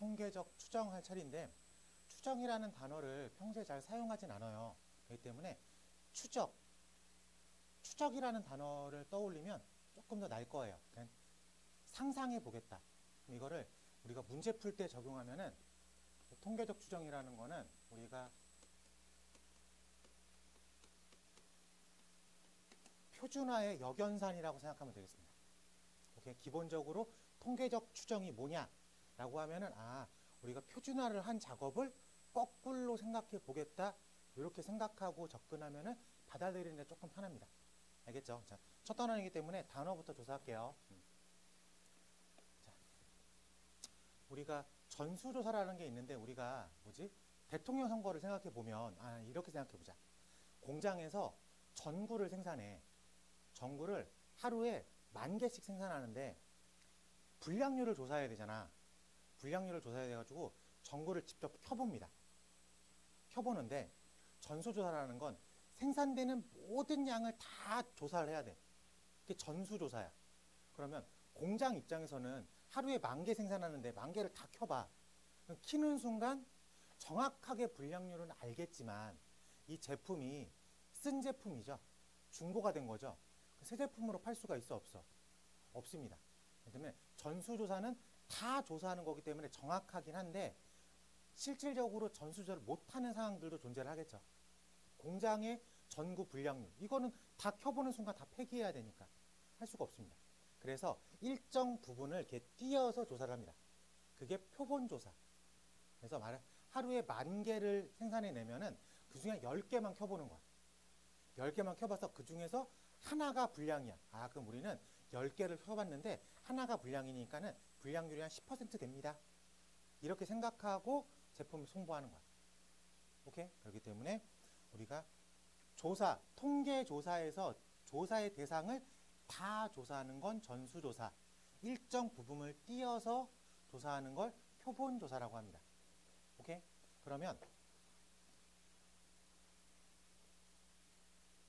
통계적 추정할 차례인데 추정이라는 단어를 평소에 잘 사용하진 않아요. 그렇기 때문에 추적이라는 단어를 떠올리면 조금 더 나을 거예요. 그냥 상상해 보겠다. 그럼 이거를 우리가 문제 풀 때 적용하면은 통계적 추정이라는 거는 우리가 표준화의 역연산이라고 생각하면 되겠습니다. 오케이? 기본적으로 통계적 추정이 뭐냐라고 하면은 우리가 표준화를 한 작업을 거꾸로 생각해 보겠다. 이렇게 생각하고 접근하면은 받아들이는데 조금 편합니다. 알겠죠? 자, 첫 단원이기 때문에 단어부터 조사할게요. 자, 우리가 전수조사라는 게 있는데 우리가 대통령 선거를 생각해 보면 이렇게 생각해 보자. 공장에서 전구를 생산해. 전구를 하루에 10,000개씩 생산하는데 불량률을 조사해야 되잖아. 불량률을 조사해야 돼가지고 전구를 직접 켜봅니다. 켜보는데 전수조사라는 건 생산되는 모든 양을 다 조사를 해야 돼. 그게 전수조사야. 그러면 공장 입장에서는 하루에 10,000개 생산하는데 10,000개를 다 켜봐. 키는 순간 정확하게 불량률은 알겠지만 이 제품이 쓴 제품이죠. 중고가 된 거죠. 새 제품으로 팔 수가 있어 없어? 없습니다. 그렇기 때문에 전수조사는 다 조사하는 거기 때문에 정확하긴 한데 실질적으로 전수조사를 못하는 상황들도 존재를 하겠죠. 공장의 전구 불량률 이거는 다 켜보는 순간 다 폐기해야 되니까 할 수가 없습니다. 그래서 일정 부분을 이렇게 띄어서 조사를 합니다. 그게 표본조사. 그래서 하루에 10,000개를 생산해내면은 그 중에 10개만 켜보는 거야. 10개만 켜봐서 그 중에서 하나가 불량이야. 그럼 우리는 10개를 켜봤는데 하나가 불량이니까는 불량률이 한 10% 됩니다. 이렇게 생각하고 제품을 송부하는 거야. 오케이? 그렇기 때문에 우리가 통계 조사에서 조사의 대상을 다 조사하는 건 전수조사. 일정 부분을 띄어서 조사하는 걸 표본조사라고 합니다. 오케이? 그러면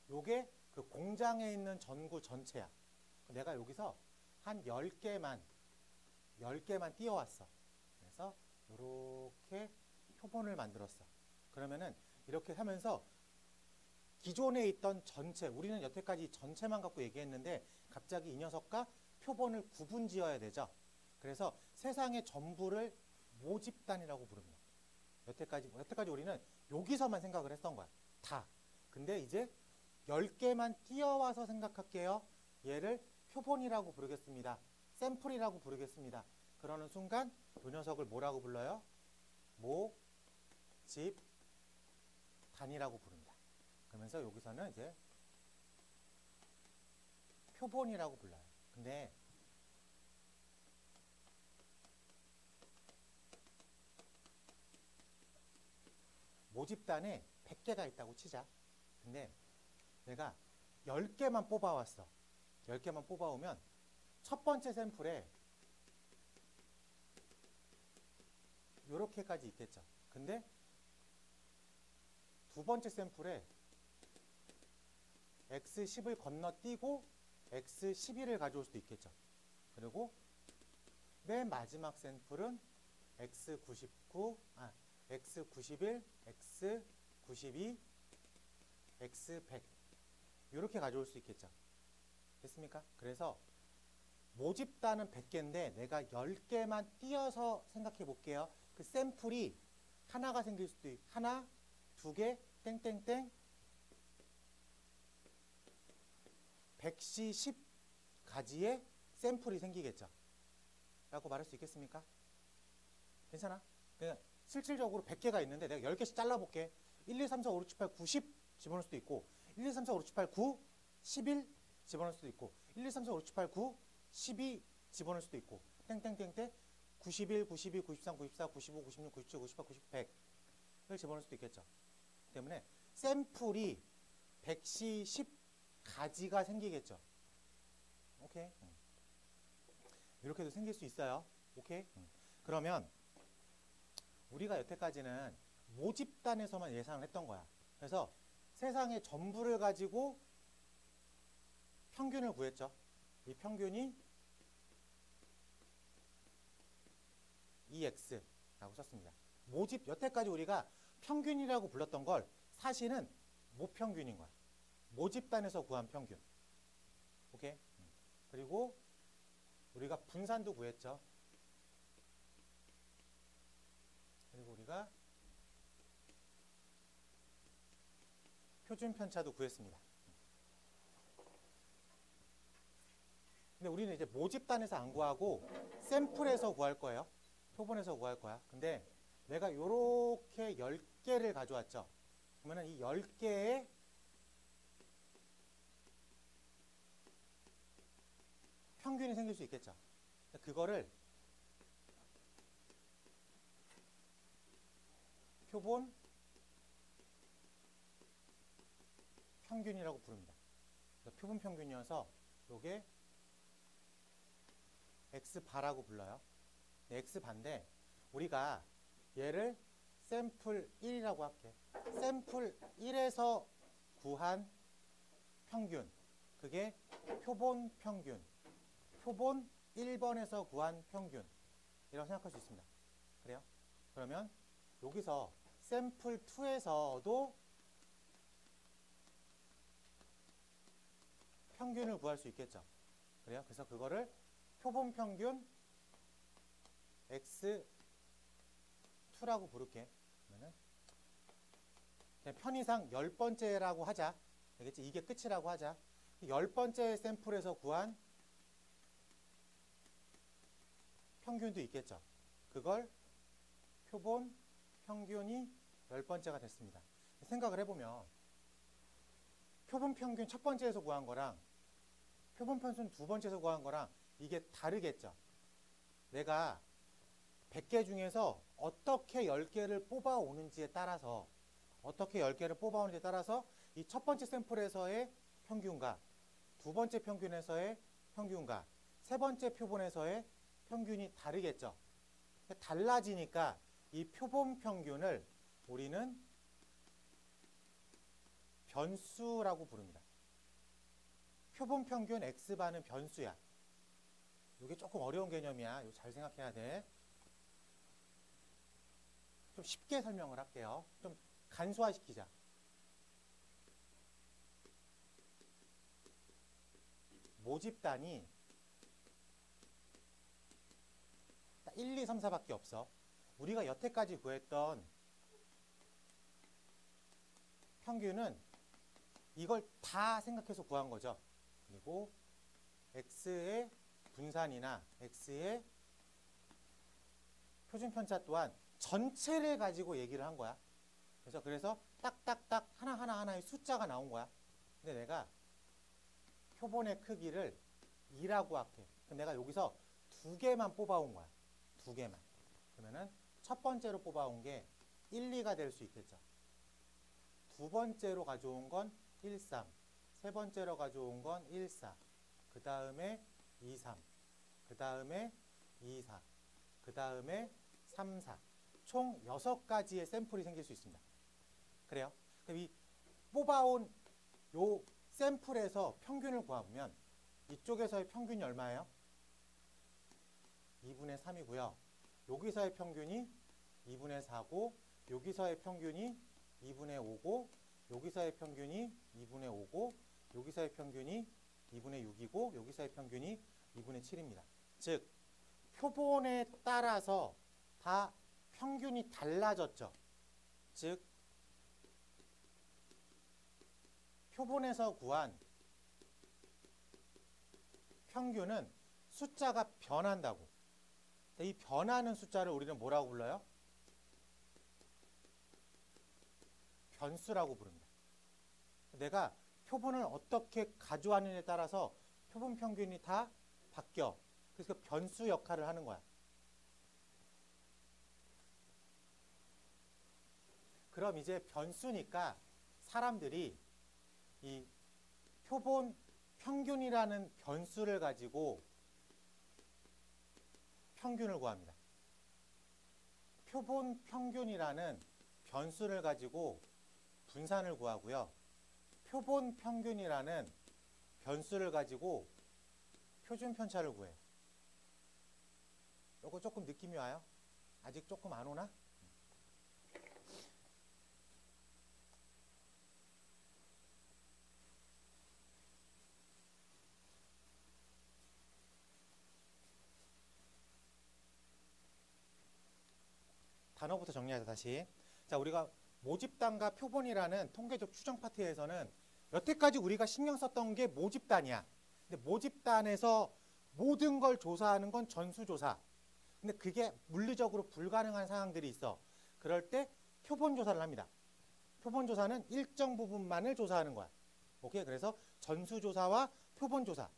요게 그 공장에 있는 전구 전체야. 내가 여기서 한 10개만 띄어왔어. 그래서 이렇게 표본을 만들었어. 그러면은 이렇게 하면서 기존에 있던 전체, 우리는 여태까지 전체만 갖고 얘기했는데 갑자기 이 녀석과 표본을 구분 지어야 되죠. 그래서 세상의 전부를 모집단이라고 부릅니다. 여태까지 우리는 여기서만 생각을 했던 거야. 다. 근데 이제 10개만 띄어와서 생각할게요. 얘를 표본이라고 부르겠습니다. 샘플이라고 부르겠습니다. 그러는 순간 이 녀석을 뭐라고 불러요? 모집단이라고 부릅니다. 그러면서 여기서는 이제 표본이라고 불러요. 근데 모집단에 100개가 있다고 치자. 근데 내가 10개만 뽑아왔어. 10개만 뽑아오면 첫 번째 샘플에 요렇게까지 있겠죠. 근데 두 번째 샘플에 X10을 건너뛰고 X11을 가져올 수도 있겠죠. 그리고 맨 마지막 샘플은 X99, X91, X92, X100 이렇게 가져올 수 있겠죠. 됐습니까? 그래서 모집단은 100개인데 내가 10개만 띄어서 생각해 볼게요. 그 샘플이 하나가 생길 수도 있고 하나, 2개, 땡땡땡 110가지의 샘플이 생기겠죠. 라고 말할 수 있겠습니까? 괜찮아? 그냥 실질적으로 100개가 있는데 내가 10개씩 잘라볼게. 1, 2, 3, 4, 5, 6, 7, 8, 90 집어넣을 수도 있고 1, 2, 3, 4, 5, 6, 7, 8, 9, 11 집어넣을 수도 있고 1, 2, 3, 4, 5, 6, 7, 8, 9, 12 집어넣을 수도 있고 땡땡땡땡 91, 92, 93, 94, 95, 96, 97, 98, 90, 100을 집어넣을 수도 있겠죠. 때문에 샘플이 110가지가 생기겠죠. 오케이? 이렇게도 생길 수 있어요. 오케이? 그러면 우리가 여태까지는 모집단에서만 예상을 했던 거야. 그래서 세상의 전부를 가지고 평균을 구했죠. 이 평균이 2x 라고 썼습니다. 모집, 여태까지 우리가 평균이라고 불렀던 걸 사실은 모평균인 거야. 모집단에서 구한 평균. 오케이? 그리고 우리가 분산도 구했죠. 그리고 우리가 표준 편차도 구했습니다. 근데 우리는 이제 모집단에서 안 구하고 샘플에서 구할 거예요. 표본에서 구할 거야. 근데 내가 이렇게 10개를 가져왔죠. 그러면 이 10개의 평균이 생길 수 있겠죠. 그거를 표본 평균이라고 부릅니다. 표본 평균이어서 이게 X바라고 불러요. X바인데 우리가 얘를 샘플 1이라고 할게. 샘플 1에서 구한 평균, 그게 표본 평균, 표본 1번에서 구한 평균 이라고 생각할 수 있습니다. 그래요? 그러면 여기서 샘플 2에서도 평균을 구할 수 있겠죠. 그래요? 그래서 그거를 표본 평균 X2라고 부를게. 그러면은 편의상 10번째라고 하자. 알겠지? 이게 끝이라고 하자. 10번째 샘플에서 구한 평균도 있겠죠. 그걸 표본 평균이 10번째가 됐습니다. 생각을 해보면 표본 평균 첫 번째에서 구한 거랑 표본 평균 두 번째에서 구한 거랑 이게 다르겠죠. 내가 100개 중에서 어떻게 10개를 뽑아오는지에 따라서 이 첫 번째 샘플에서의 평균과 두 번째 평균에서의 평균과 세 번째 표본에서의 평균이 다르겠죠. 달라지니까 이 표본 평균을 우리는 변수라고 부릅니다. 표본 평균 X바는 변수야. 이게 조금 어려운 개념이야. 이거 잘 생각해야 돼. 좀 쉽게 설명을 할게요. 좀 간소화시키자. 모집단이 1, 2, 3, 4밖에 없어. 우리가 여태까지 구했던 평균은 이걸 다 생각해서 구한 거죠. 그리고 X의 분산이나 X의 표준편차 또한 전체를 가지고 얘기를 한 거야. 그래서 딱딱딱 하나하나의 숫자가 나온 거야. 근데 내가 표본의 크기를 2라고 할게. 그럼 내가 여기서 2개만 뽑아온 거야. 2개만. 그러면은 첫 번째로 뽑아온 게 1, 2가 될 수 있겠죠. 두 번째로 가져온 건 1, 3. 세 번째로 가져온 건 1, 4. 그 다음에 2, 3. 그 다음에 2, 4. 그 다음에 3, 4. 총 6가지의 샘플이 생길 수 있습니다. 그래요? 그럼 이 뽑아온 요 샘플에서 평균을 구하면 이쪽에서의 평균이 얼마예요? 2분의 3이고요. 여기서의 평균이 2분의 4고 여기서의 평균이 2분의 5고 여기서의 평균이 2분의 5고 여기서의 평균이 2분의 6이고 여기서의 평균이 2분의 7입니다. 즉 표본에 따라서 다 평균이 달라졌죠. 즉 표본에서 구한 평균은 숫자가 변한다고. 이 변하는 숫자를 우리는 뭐라고 불러요? 변수라고 부릅니다. 내가 표본을 어떻게 가져왔느냐에 따라서 표본 평균이 다 바뀌어. 그래서 변수 역할을 하는 거야. 그럼 이제 변수니까 사람들이 이 표본 평균이라는 변수를 가지고 평균을 구합니다. 표본 평균이라는 변수를 가지고 분산을 구하고요. 표본 평균이라는 변수를 가지고 표준 편차를 구해요. 요거 조금 느낌이 와요? 아직 조금 안 오나? 단어부터 정리하자 다시. 자, 우리가 모집단과 표본이라는 통계적 추정 파트에서는 여태까지 우리가 신경 썼던 게 모집단이야. 근데 모집단에서 모든 걸 조사하는 건 전수조사. 근데 그게 물리적으로 불가능한 상황들이 있어. 그럴 때 표본 조사를 합니다. 표본 조사는 일정 부분만을 조사하는 거야. 오케이? 그래서 전수조사와 표본 조사.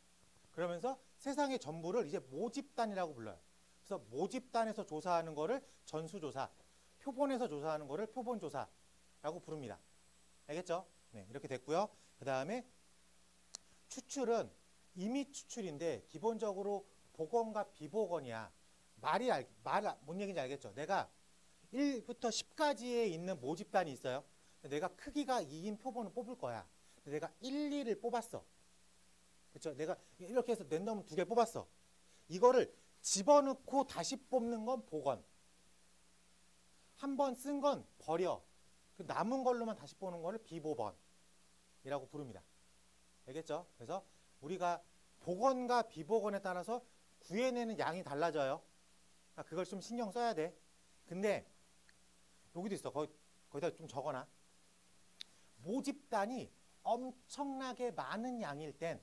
그러면서 세상의 전부를 이제 모집단이라고 불러요. 그래서 모집단에서 조사하는 거를 전수조사, 표본에서 조사하는 거를 표본조사라고 부릅니다. 알겠죠? 네, 이렇게 됐고요. 그 다음에 추출은 임의 추출인데 기본적으로 복원과 비복원이야. 뭔 얘기인지 알겠죠? 내가 1부터 10까지에 있는 모집단이 있어요. 내가 크기가 2인 표본을 뽑을 거야. 내가 1, 2를 뽑았어. 그렇죠? 내가 이렇게 해서 랜덤 2개 뽑았어. 이거를 집어넣고 다시 뽑는 건 복원. 한 번 쓴 건 버려. 그 남은 걸로만 다시 뽑는 거를 비복원이라고 부릅니다. 알겠죠? 그래서 우리가 복원과 비복원에 따라서 구해내는 양이 달라져요. 그걸 좀 신경 써야 돼. 근데 여기도 있어. 거기다 좀 적어놔. 모집단이 엄청나게 많은 양일 땐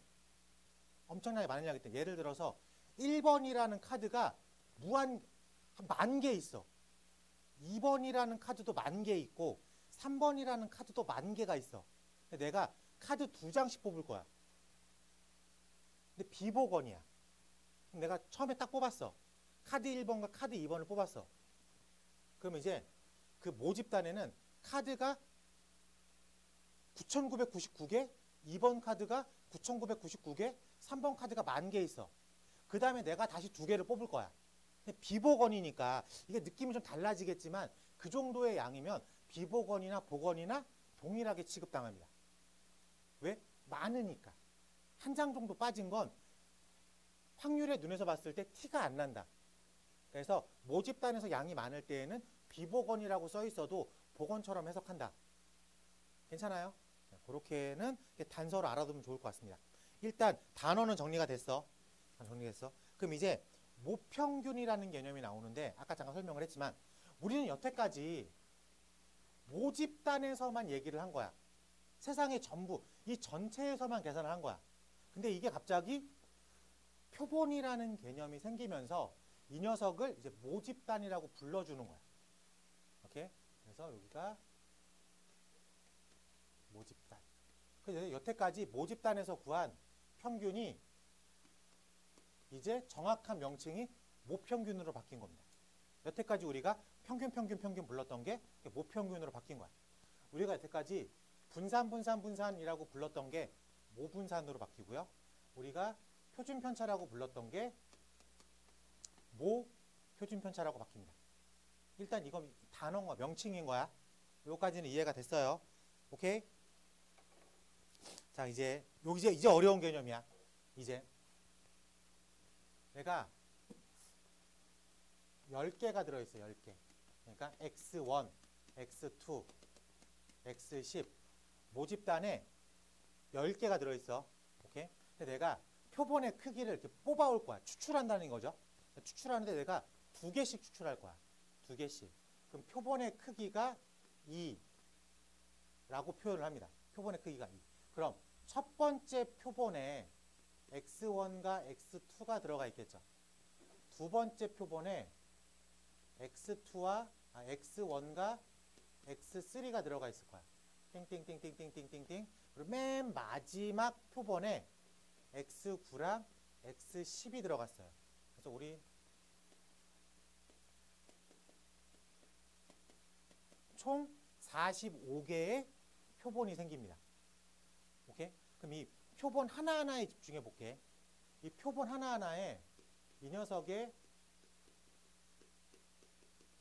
예를 들어서 1번이라는 카드가 한 10,000개 있어. 2번이라는 카드도 10,000개 있고 3번이라는 카드도 10,000개가 있어. 내가 카드 2장씩 뽑을 거야. 근데 비복원이야. 내가 처음에 딱 뽑았어. 카드 1번과 카드 2번을 뽑았어. 그러면 이제 그 모집단에는 카드가 9,999개, 2번 카드가 9,999개, 3번 카드가 10,000개 있어. 그 다음에 내가 다시 2개를 뽑을 거야. 비복원이니까 이게 느낌이 좀 달라지겠지만 그 정도의 양이면 비복원이나 복원이나 동일하게 취급당합니다. 왜? 많으니까. 한 장 정도 빠진 건 확률의 눈에서 봤을 때 티가 안 난다. 그래서 모집단에서 양이 많을 때에는 비복원이라고 써 있어도 복원처럼 해석한다. 괜찮아요? 그렇게는 단서로 알아두면 좋을 것 같습니다. 일단 단어는 정리가 됐어. 그럼 이제 모평균이라는 개념이 나오는데 아까 잠깐 설명을 했지만 우리는 여태까지 모집단에서만 얘기를 한 거야. 세상의 전부, 이 전체에서만 계산을 한 거야. 근데 이게 갑자기 표본이라는 개념이 생기면서 이 녀석을 이제 모집단이라고 불러주는 거야. 오케이? 그래서 여기가 모집단. 그래서 여태까지 모집단에서 구한 평균이 이제 정확한 명칭이 모평균으로 바뀐 겁니다. 여태까지 우리가 평균 불렀던 게 모평균으로 바뀐 거야. 우리가 여태까지 분산이라고 불렀던 게 모분산으로 바뀌고요. 우리가 표준편차라고 불렀던 게 모표준편차라고 바뀝니다. 일단 이건 단어가 명칭인 거야. 여기까지는 이해가 됐어요. 오케이? 자, 이제 어려운 개념이야. 이제 내가 10개가 들어있어. 10개. 그러니까 X1, X2, X10 모집단에 10개가 들어있어. 오케이? 근데 내가 표본의 크기를 이렇게 뽑아올 거야. 추출한다는 거죠. 추출하는데 내가 2개씩 추출할 거야. 2개씩. 그럼 표본의 크기가 2라고 표현을 합니다. 표본의 크기가 2. 그럼 첫 번째 표본에 X1과 X2가 들어가 있겠죠. 두 번째 표본에 X1과 X3가 들어가 있을 거야. 띵띵띵띵띵띵띵띵. 그리고 맨 마지막 표본에 X9랑 X10이 들어갔어요. 그래서 우리 총 45개의 표본이 생깁니다. 오케이? 그럼 이 표본 하나하나에 집중해 볼게. 이 표본 하나하나에 이 녀석의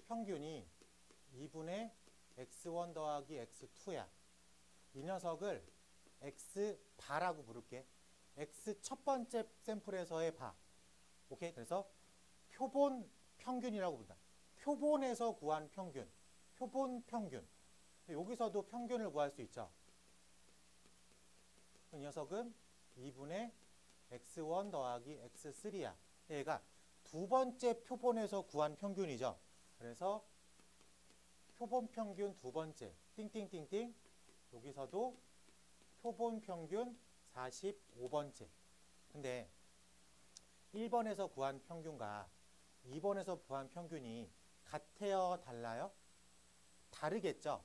평균이 2분의 X1 더하기 X2야. 이 녀석을 X바라고 부를게. X 첫 번째 샘플에서의 바. 오케이? 그래서 표본 평균이라고 부른다. 표본에서 구한 평균, 표본 평균. 여기서도 평균을 구할 수 있죠. 이 녀석은 2분의 x1 더하기 x3야. 얘가 두 번째 표본에서 구한 평균이죠. 그래서 표본 평균 두 번째, 띵띵띵띵. 여기서도 표본 평균 45번째. 근데 1번에서 구한 평균과 2번에서 구한 평균이 같아요? 달라요? 다르겠죠?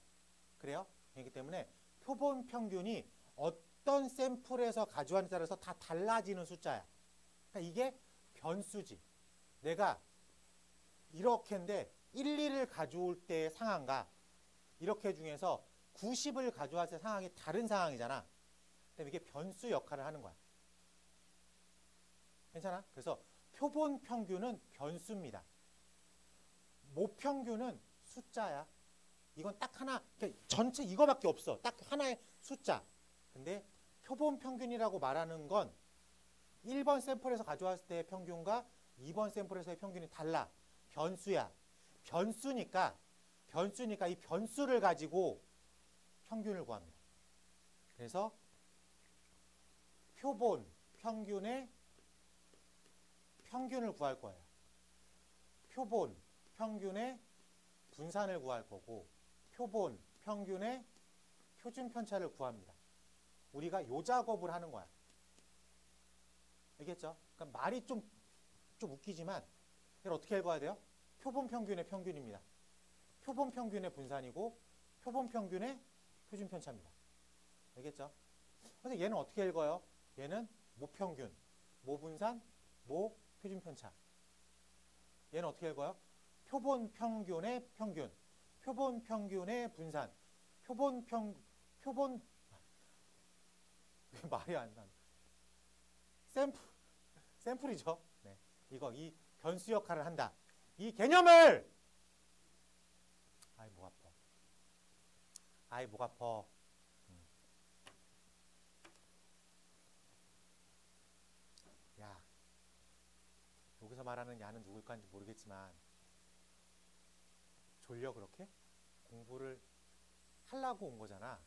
그래요? 그렇기 때문에 표본 평균이 어떤 샘플에서 가져왔는지에 따라서 다 달라지는 숫자야. 그러니까 이게 변수지. 내가 이렇게인데 1, 2를 가져올 때의 상황과 이렇게 중에서 90을 가져왔을 때 상황이 다른 상황이잖아. 그럼 이게 변수 역할을 하는 거야. 괜찮아? 그래서 표본 평균은 변수입니다. 모평균은 숫자야. 이건 딱 하나, 그러니까 전체 이거밖에 없어. 딱 하나의 숫자. 근데 표본 평균이라고 말하는 건 1번 샘플에서 가져왔을 때의 평균과 2번 샘플에서의 평균이 달라. 변수야. 변수니까 이 변수를 가지고 평균을 구합니다. 그래서 표본 평균의 평균을 구할 거예요. 표본 평균의 분산을 구할 거고 표본 평균의 표준 편차를 구합니다. 우리가 요 작업을 하는 거야. 알겠죠? 그러니까 말이 좀 웃기지만 이걸 어떻게 읽어야 돼요? 표본 평균의 평균입니다. 표본 평균의 분산이고 표본 평균의 표준 편차입니다. 알겠죠? 그래서 얘는 어떻게 읽어요? 얘는 모평균, 모분산, 모표준 편차. 얘는 어떻게 읽어요? 표본 평균의 평균, 표본 평균의 분산, 말이 안 나. 샘플이죠. 네. 이 변수 역할을 한다. 이 개념을 목 아파. 야, 여기서 말하는 야는 누굴까인지 모르겠지만 졸려 그렇게? 공부를 하려고 온 거잖아.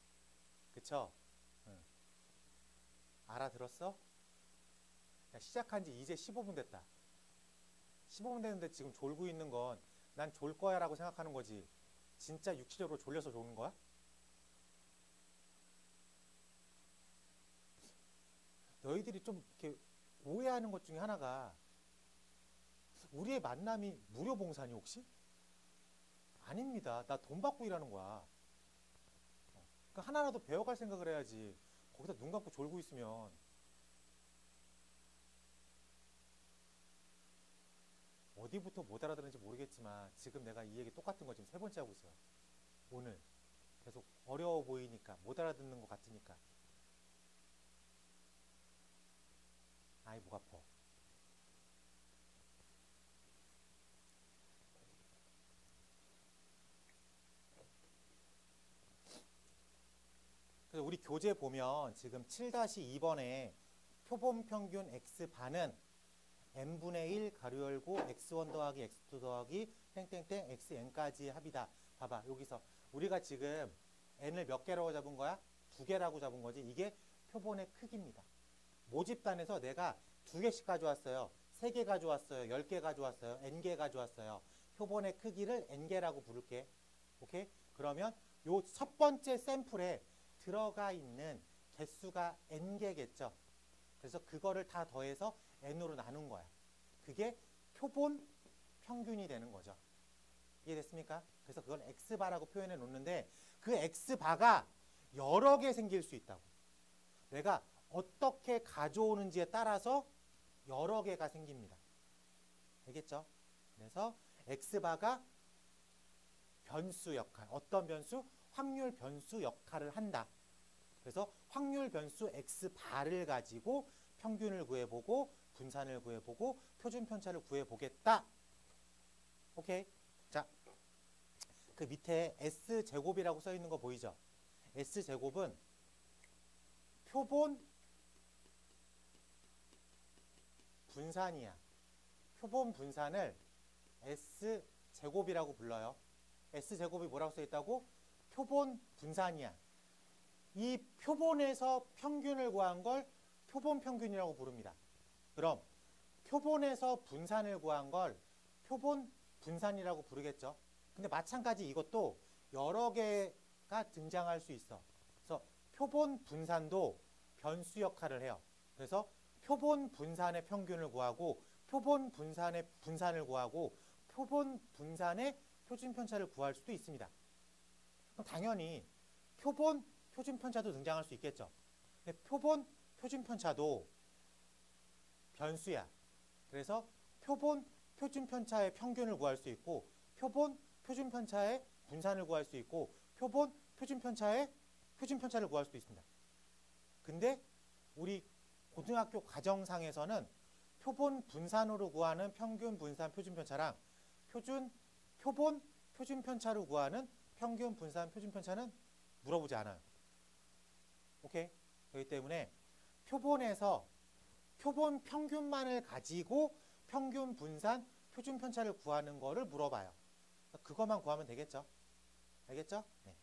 그쵸? 응. 알아들었어? 야, 시작한 지 이제 15분 됐다. 15분 됐는데 지금 졸고 있는 건 난 졸 거야 라고 생각하는 거지. 진짜 육체적으로 졸려서 졸는 거야? 너희들이 좀 이렇게 오해하는 것 중에 하나가 우리의 만남이 무료 봉사니 혹시? 아닙니다. 나 돈 받고 일하는 거야. 그러니까 하나라도 배워갈 생각을 해야지. 거기다 눈 감고 졸고 있으면 어디부터 못 알아들은지 모르겠지만 지금 내가 이 얘기 똑같은 거 지금 세 번째 하고 있어요. 오늘 계속 어려워 보이니까 못 알아듣는 것 같으니까 목 아파. 그래서 우리 교재 보면 지금 7-2번에 표본 평균 x반은 n분의 1 가로 열고 x1 더하기 x2 더하기 땡땡땡 xn까지의 합이다. 봐봐. 여기서 우리가 지금 n을 몇 개라고 잡은 거야? 2개라고 잡은 거지. 이게 표본의 크기입니다. 모집단에서 내가 2개씩 가져왔어요. 3개 가져왔어요. 10개 가져왔어요. n개 가져왔어요. 표본의 크기를 n개라고 부를게. 오케이? 그러면 요 첫 번째 샘플에 들어가 있는 개수가 n개겠죠. 그래서 그거를 다 더해서 n으로 나눈 거야. 그게 표본 평균이 되는 거죠. 이해됐습니까? 그래서 그걸 x바라고 표현해 놓는데 그 x바가 여러 개 생길 수 있다고. 내가 어떻게 가져오는지에 따라서 여러 개가 생깁니다. 알겠죠? 그래서 x바가 변수 역할, 어떤 변수? 확률 변수 역할을 한다. 그래서 확률 변수 x바를 가지고 평균을 구해보고 분산을 구해보고 표준 편차를 구해보겠다. 오케이? 자, 그 밑에 S제곱이라고 써 있는 거 보이죠? S제곱은 표본 분산이야. 표본 분산을 제곱이라고 불러요. S제곱이 뭐라고 써 있다고? 표본 분산이야. 이 표본에서 평균을 구한 걸 표본 평균이라고 부릅니다. 그럼 표본에서 분산을 구한 걸 표본 분산이라고 부르겠죠. 근데 마찬가지 이것도 여러 개가 등장할 수 있어. 그래서 표본 분산도 변수 역할을 해요. 그래서 표본 분산의 평균을 구하고 표본 분산의 분산을 구하고 표본 분산의 표준 편차를 구할 수도 있습니다. 그럼 당연히 표본 표준 편차도 등장할 수 있겠죠. 근데 표본 표준 편차도 변수야. 그래서 표본 표준 편차의 평균을 구할 수 있고 표본 표준 편차의 분산을 구할 수 있고 표본 표준 편차의 표준 편차를 구할 수도 있습니다. 근데 우리 고등학교 과정상에서는 표본 분산으로 구하는 평균 분산 표준 편차랑 표본 표준 편차로 구하는 평균 분산 표준 편차는 물어보지 않아요. 오케이? 그렇기 때문에 표본에서 표본 평균만을 가지고 평균 분산 표준 편차를 구하는 거를 물어봐요. 그것만 구하면 되겠죠? 알겠죠? 네.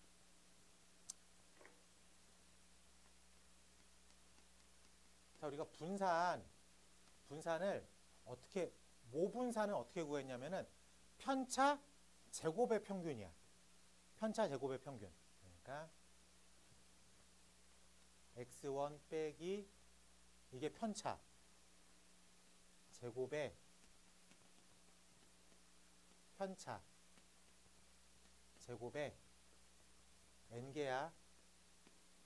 자, 우리가 분산을 어떻게, 모분산을 어떻게 구했냐면은 편차 제곱의 평균이야. 편차 제곱의 평균. 그러니까 x1 빼기 이게 편차 제곱의 편차 제곱의 n개야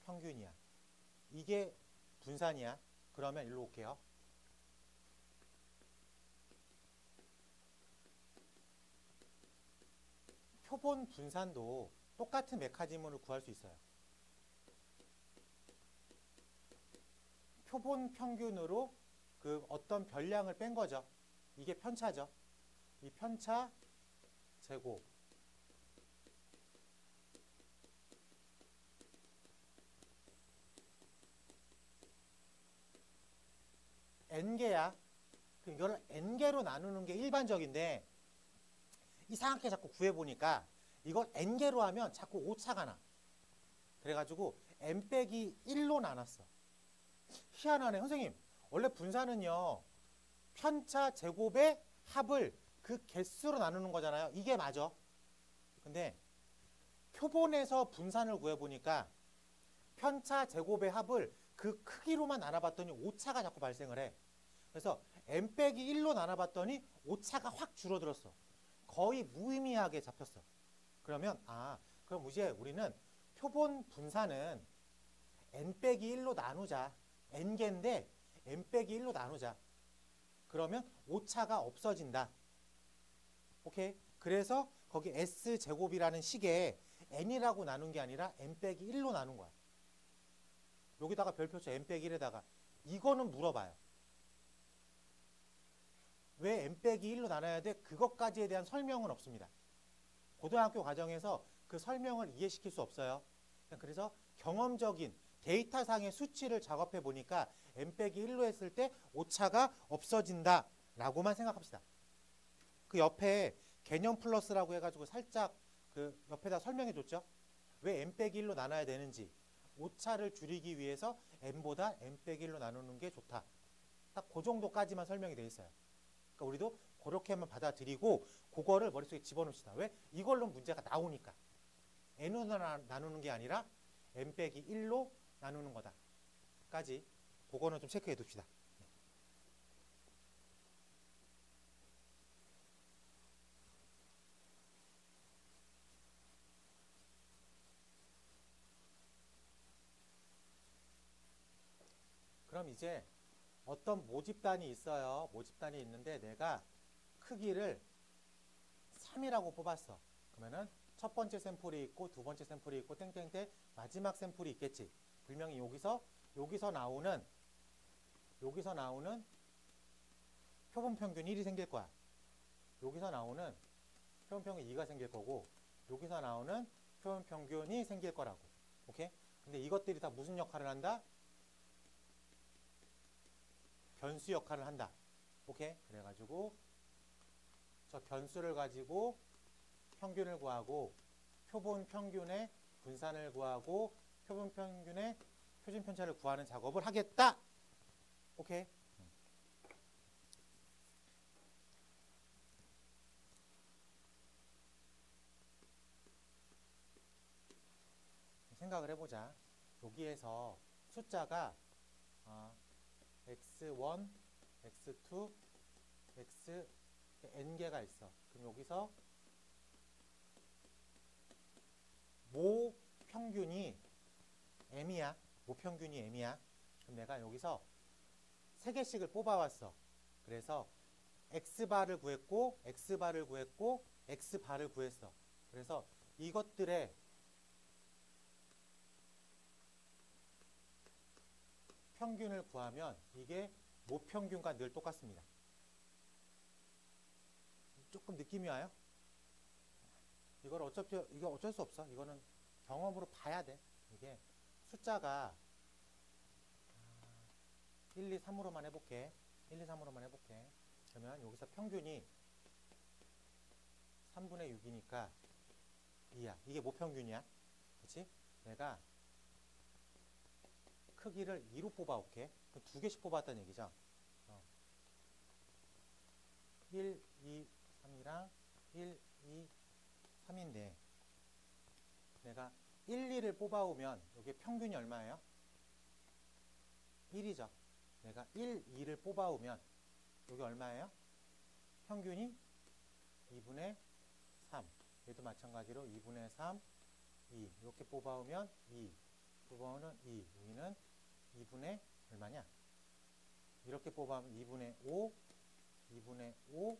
평균이야. 이게 분산이야. 그러면 일로 올게요. 표본 분산도 똑같은 메커니즘으로 구할 수 있어요. 표본 평균으로 그 어떤 별량을 뺀 거죠. 이게 편차죠. 이 편차 제곱 n개야. 그럼 이걸 n개로 나누는 게 일반적인데 이상하게 자꾸 구해보니까 이걸 n개로 하면 자꾸 오차가 나. 그래가지고 n 빼기 1로 나눴어. 희한하네. 선생님, 원래 분산은요 편차 제곱의 합을 그 개수로 나누는 거잖아요. 이게 맞아. 근데 표본에서 분산을 구해보니까 편차 제곱의 합을 그 크기로만 나눠봤더니 오차가 자꾸 발생을 해. 그래서 n 빼기 1로 나눠봤더니 오차가 확 줄어들었어. 거의 무의미하게 잡혔어. 그러면 그럼 이제 우리는 표본 분산은 n 빼기 1로 나누자. n개인데 n 빼기 1로 나누자. 그러면 오차가 없어진다. 오케이? 그래서 거기 s제곱이라는 식에 n이라고 나눈 게 아니라 n 빼기 1로 나눈 거야. 여기다가 별표쳐 n 빼기 1에다가 이거는 물어봐요. 왜 n 빼기 1로 나눠야 돼? 그것까지에 대한 설명은 없습니다. 고등학교 과정에서 그 설명을 이해시킬 수 없어요. 그래서 경험적인 데이터상의 수치를 작업해 보니까 n 빼기 1로 했을 때 오차가 없어진다 라고만 생각합시다. 그 옆에 개념 플러스라고 해가지고 살짝 그 옆에다 설명해 줬죠. 왜 n 빼기 1로 나눠야 되는지, 오차를 줄이기 위해서 n보다 n 빼기 1로 나누는 게 좋다. 딱 그 정도까지만 설명이 돼 있어요. 그러니까 우리도 그렇게만 받아들이고 그거를 머릿속에 집어넣읍시다. 왜? 이걸로 문제가 나오니까. n으로 나누는 게 아니라 n 빼기 1로 나누는 거다. 까지 그거는 좀 체크해 둡시다. 그럼 이제 어떤 모집단이 있어요. 모집단이 있는데 내가 크기를 3이라고 뽑았어. 그러면은 첫 번째 샘플이 있고 두 번째 샘플이 있고 땡땡땡 마지막 샘플이 있겠지. 분명히 여기서 나오는 표본 평균 1이 생길 거야. 여기서 나오는 표본 평균 2가 생길 거고 여기서 나오는 표본 평균이 생길 거라고. 오케이? 근데 이것들이 다 무슨 역할을 한다? 변수 역할을 한다. 오케이? 그래가지고 저 변수를 가지고 평균을 구하고 표본 평균의 분산을 구하고 표본 평균의 표준 편차를 구하는 작업을 하겠다. 오케이. 생각을 해보자. 여기에서 숫자가 x1, x2, x n개가 있어. 그럼 여기서 모 평균이 m이야. 모 평균이 m이야. 그럼 내가 여기서 3개씩을 뽑아왔어. 그래서 x바를 구했고 x바를 구했고 x바를 구했어. 그래서 이것들의 평균을 구하면 이게 모평균과 늘 똑같습니다. 조금 느낌이 와요? 이거 어쩔 수 없어. 이거는 경험으로 봐야 돼. 이게 숫자가 1, 2, 3으로만 해볼게. 1, 2, 3으로만 해볼게. 그러면 여기서 평균이 3분의 6이니까 2야. 이게 모평균이야. 그렇지? 내가 크기를 2로 뽑아올게. 2개씩 뽑았다는 얘기죠. 1, 2, 3이랑 1, 2, 3인데 내가 1, 2를 뽑아오면 여기 평균이 얼마예요? 1이죠. 내가 1, 2를 뽑아오면 여기 얼마예요? 평균이 2분의 3. 얘도 마찬가지로 2분의 3, 2. 이렇게 뽑아오면 2. 뽑아오면 2. 여기는 2분의 얼마냐? 이렇게 뽑아오면 2분의 5, 2분의 5,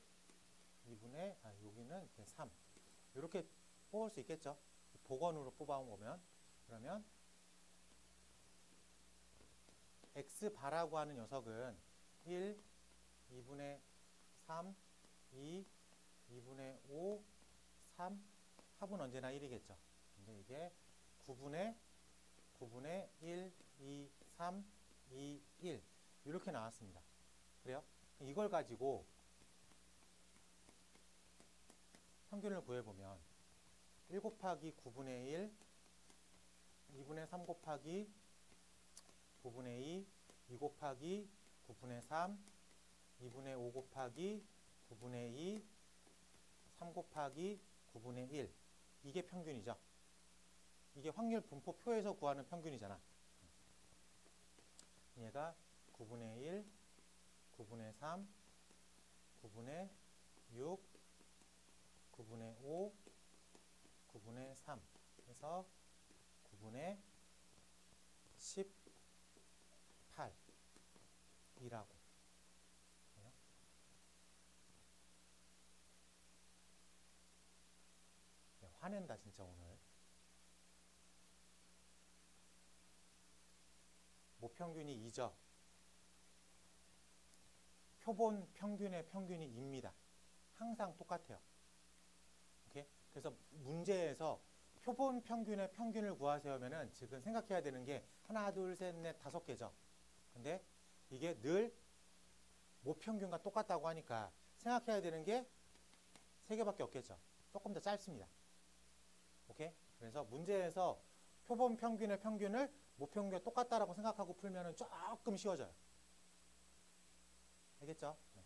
2분의, 여기는 3. 이렇게 뽑을 수 있겠죠? 복원으로 뽑아오면. 그러면 x바라고 하는 녀석은 1, 2분의 3, 2, 2분의 5, 3, 합은 언제나 1이겠죠. 근데 이게 9분의 1, 2, 3, 2, 1 이렇게 나왔습니다. 그래요? 이걸 가지고 평균을 구해보면 1 곱하기 9분의 1, 2분의 3 곱하기 9분의 2, 2 곱하기 9분의 3, 2분의 5 곱하기 9분의 2, 3 곱하기 9분의 1. 이게 평균이죠. 이게 확률 분포표에서 구하는 평균이잖아. 얘가 9분의 1, 9분의 3, 9분의 6, 9분의 5, 9분의 3 해서 9분의 18이라고. 화낸다 진짜 오늘. 모평균이 2죠. 표본 평균의 평균이 2입니다. 항상 똑같아요. 오케이? 그래서 문제에서 표본 평균의 평균을 구하세요 하면은 지금 생각해야 되는 게 하나, 둘, 셋, 넷, 5개죠. 근데 이게 늘 모평균과 똑같다고 하니까 생각해야 되는 게 3개밖에 없겠죠. 조금 더 짧습니다. 오케이? 그래서 문제에서 표본 평균의 평균을 모평균과 똑같다라고 생각하고 풀면은 조금 쉬워져요. 알겠죠? 네.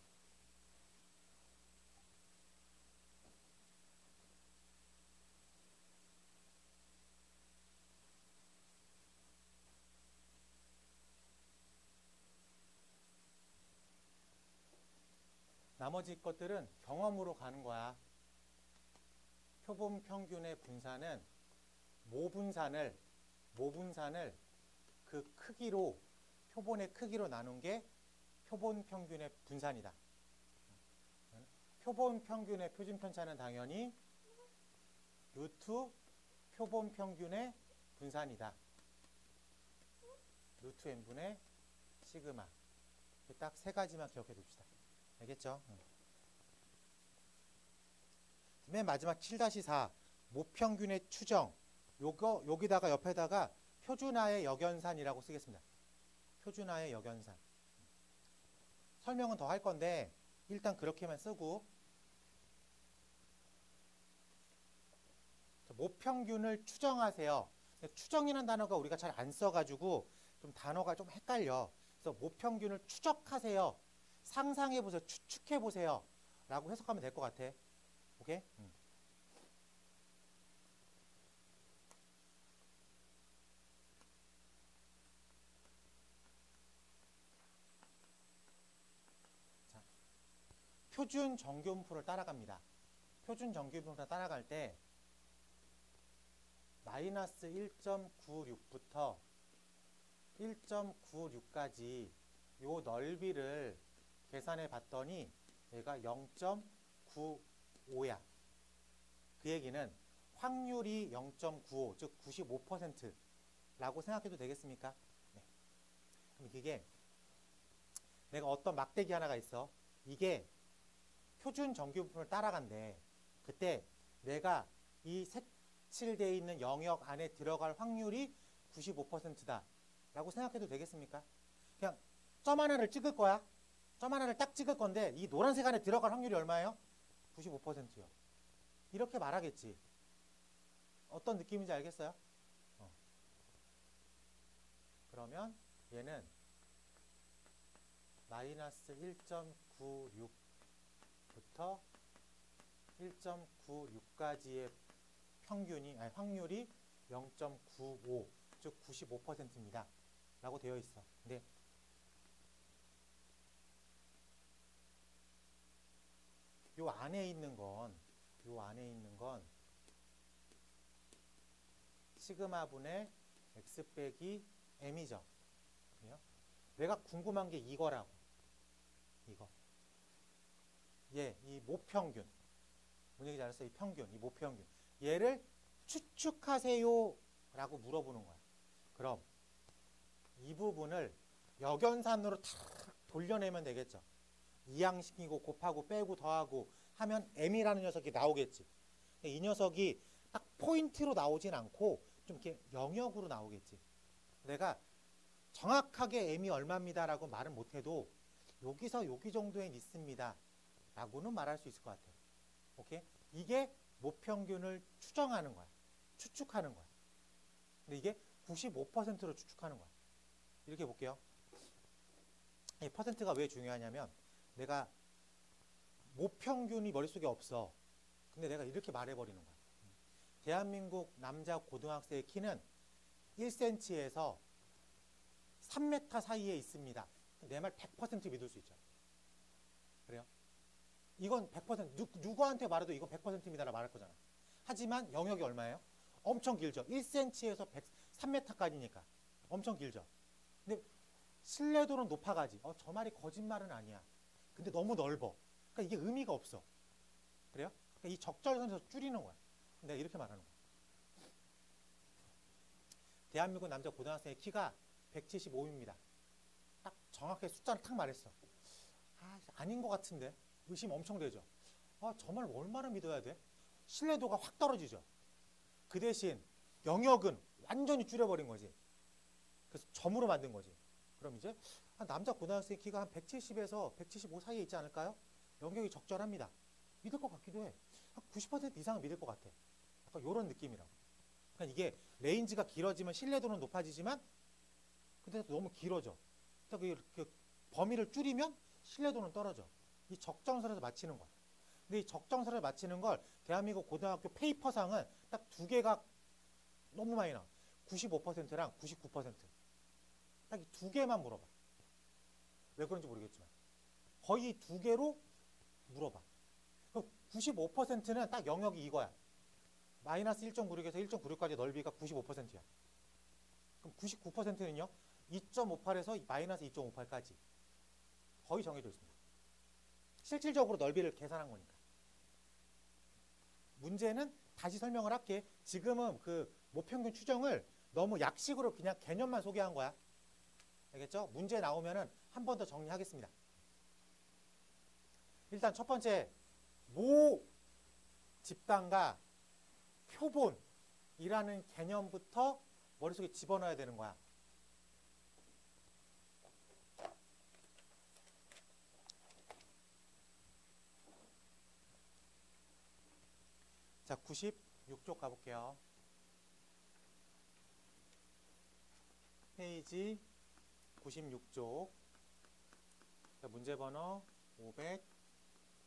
나머지 것들은 경험으로 가는 거야. 표본 평균의 분산은 모분산을 그 크기로, 표본의 크기로 나눈 게 표본 평균의 분산이다. 표본 평균의 표준 편차는 당연히 루트 표본 평균의 분산이다. 루트 n분의 시그마. 딱 3가지만 기억해 둡시다. 알겠죠? 맨 마지막 7-4 모평균의 추정. 요거 여기다가 옆에다가 표준화의 역연산이라고 쓰겠습니다. 표준화의 역연산. 설명은 더 할 건데 일단 그렇게만 쓰고, 모평균을 추정하세요. 추정이라는 단어가 우리가 잘 안 써가지고 좀 단어가 좀 헷갈려. 그래서 모평균을 추적하세요. 상상해보세요. 추측해보세요. 라고 해석하면 될 것 같아. 오케이? 자, 표준 정규분포를 따라갑니다. 표준 정규분포를 따라갈 때 마이너스 1.96부터 1.96까지 요 넓이를 계산해 봤더니 얘가 0.95야. 그 얘기는 확률이 0.95, 즉 95%라고 생각해도 되겠습니까? 네. 그럼 이게 내가 어떤 막대기 하나가 있어. 이게 표준 정규분포를 따라간대. 그때 내가 이 색칠되어 있는 영역 안에 들어갈 확률이 95%다. 라고 생각해도 되겠습니까? 그냥 점 하나를 찍을 거야. 점 하나를 딱 찍을 건데 이 노란색 안에 들어갈 확률이 얼마예요? 95%요. 이렇게 말하겠지. 어떤 느낌인지 알겠어요? 그러면 얘는 마이너스 1.96부터 1.96까지의 평균이, 아니 확률이 0.95, 즉 95%입니다. 라고 되어 있어. 근데 요 안에 있는 건 시그마분의 x 빼기 m이죠. 그래요? 내가 궁금한 게 이거라고. 이거. 이 모평균. 뭔 얘기인지 알았어? 이 평균, 이 모평균. 얘를 추측하세요. 라고 물어보는 거야. 그럼 이 부분을 역연산으로 탁 돌려내면 되겠죠. 이항시키고 곱하고 빼고 더하고 하면 m이라는 녀석이 나오겠지. 이 녀석이 딱 포인트로 나오진 않고 좀 이렇게 영역으로 나오겠지. 내가 정확하게 m이 얼마입니다 라고 말은 못해도 여기서 여기 정도에 있습니다 라고는 말할 수 있을 것 같아요. 오케이? 이게 모평균을 추정하는 거야. 추측하는 거야. 근데 이게 95%로 추측하는 거야. 이렇게 볼게요. 이 퍼센트가 왜 중요하냐면 내가 모평균이 머릿속에 없어. 근데 내가 이렇게 말해버리는 거야. 대한민국 남자 고등학생의 키는 1cm에서 3m 사이에 있습니다. 내 말 100% 믿을 수 있죠. 그래요? 이건 100% 누구한테 말해도 이건 100%입니다라고 말할 거잖아. 하지만 영역이 얼마예요? 엄청 길죠. 1cm에서 3m까지니까 엄청 길죠. 근데 신뢰도는 높아가지. 저 말이 거짓말은 아니야. 근데 너무 넓어. 그러니까 이게 의미가 없어. 그래요? 그러니까 이 적절선에서 줄이는 거야. 내가 이렇게 말하는 거야. 대한민국 남자 고등학생의 키가 175입니다. 딱 정확하게 숫자를 탁 말했어. 아닌 것 같은데 의심 엄청 되죠. 저 말 얼마나 믿어야 돼? 신뢰도가 확 떨어지죠. 그 대신 영역은 완전히 줄여버린 거지. 그래서 점으로 만든 거지. 그럼 이제 남자 고등학생 키가 한 170에서 175 사이에 있지 않을까요? 영역이 적절합니다. 믿을 것 같기도 해. 한 90% 이상은 믿을 것 같아. 약간 이런 느낌이라고. 그러니까 이게 레인지가 길어지면 신뢰도는 높아지지만 근데 너무 길어져. 그러니까 그 범위를 줄이면 신뢰도는 떨어져. 이 적정선에서 맞추는 거야. 근데 이 적정선을 맞추는 걸 대한민국 고등학교 페이퍼상은 딱 두 개가 너무 많이 나와. 95%랑 99%. 딱 이 두 개만 물어봐. 왜 그런지 모르겠지만. 거의 두 개로 물어봐. 95%는 딱 영역이 이거야. 마이너스 1.96에서 1.96까지 넓이가 95%야. 그럼 99%는요? 2.58에서 마이너스 2.58까지. 거의 정해져 있습니다. 실질적으로 넓이를 계산한 거니까. 문제는 다시 설명을 할게. 지금은 그 모평균 추정을 너무 약식으로 그냥 개념만 소개한 거야. 알겠죠? 문제 나오면은 한 번 더 정리하겠습니다. 일단 첫 번째, 모 집단과 표본이라는 개념부터 머릿속에 집어넣어야 되는 거야. 자, 90 6쪽 가볼게요. 페이지 96쪽. 문제 번호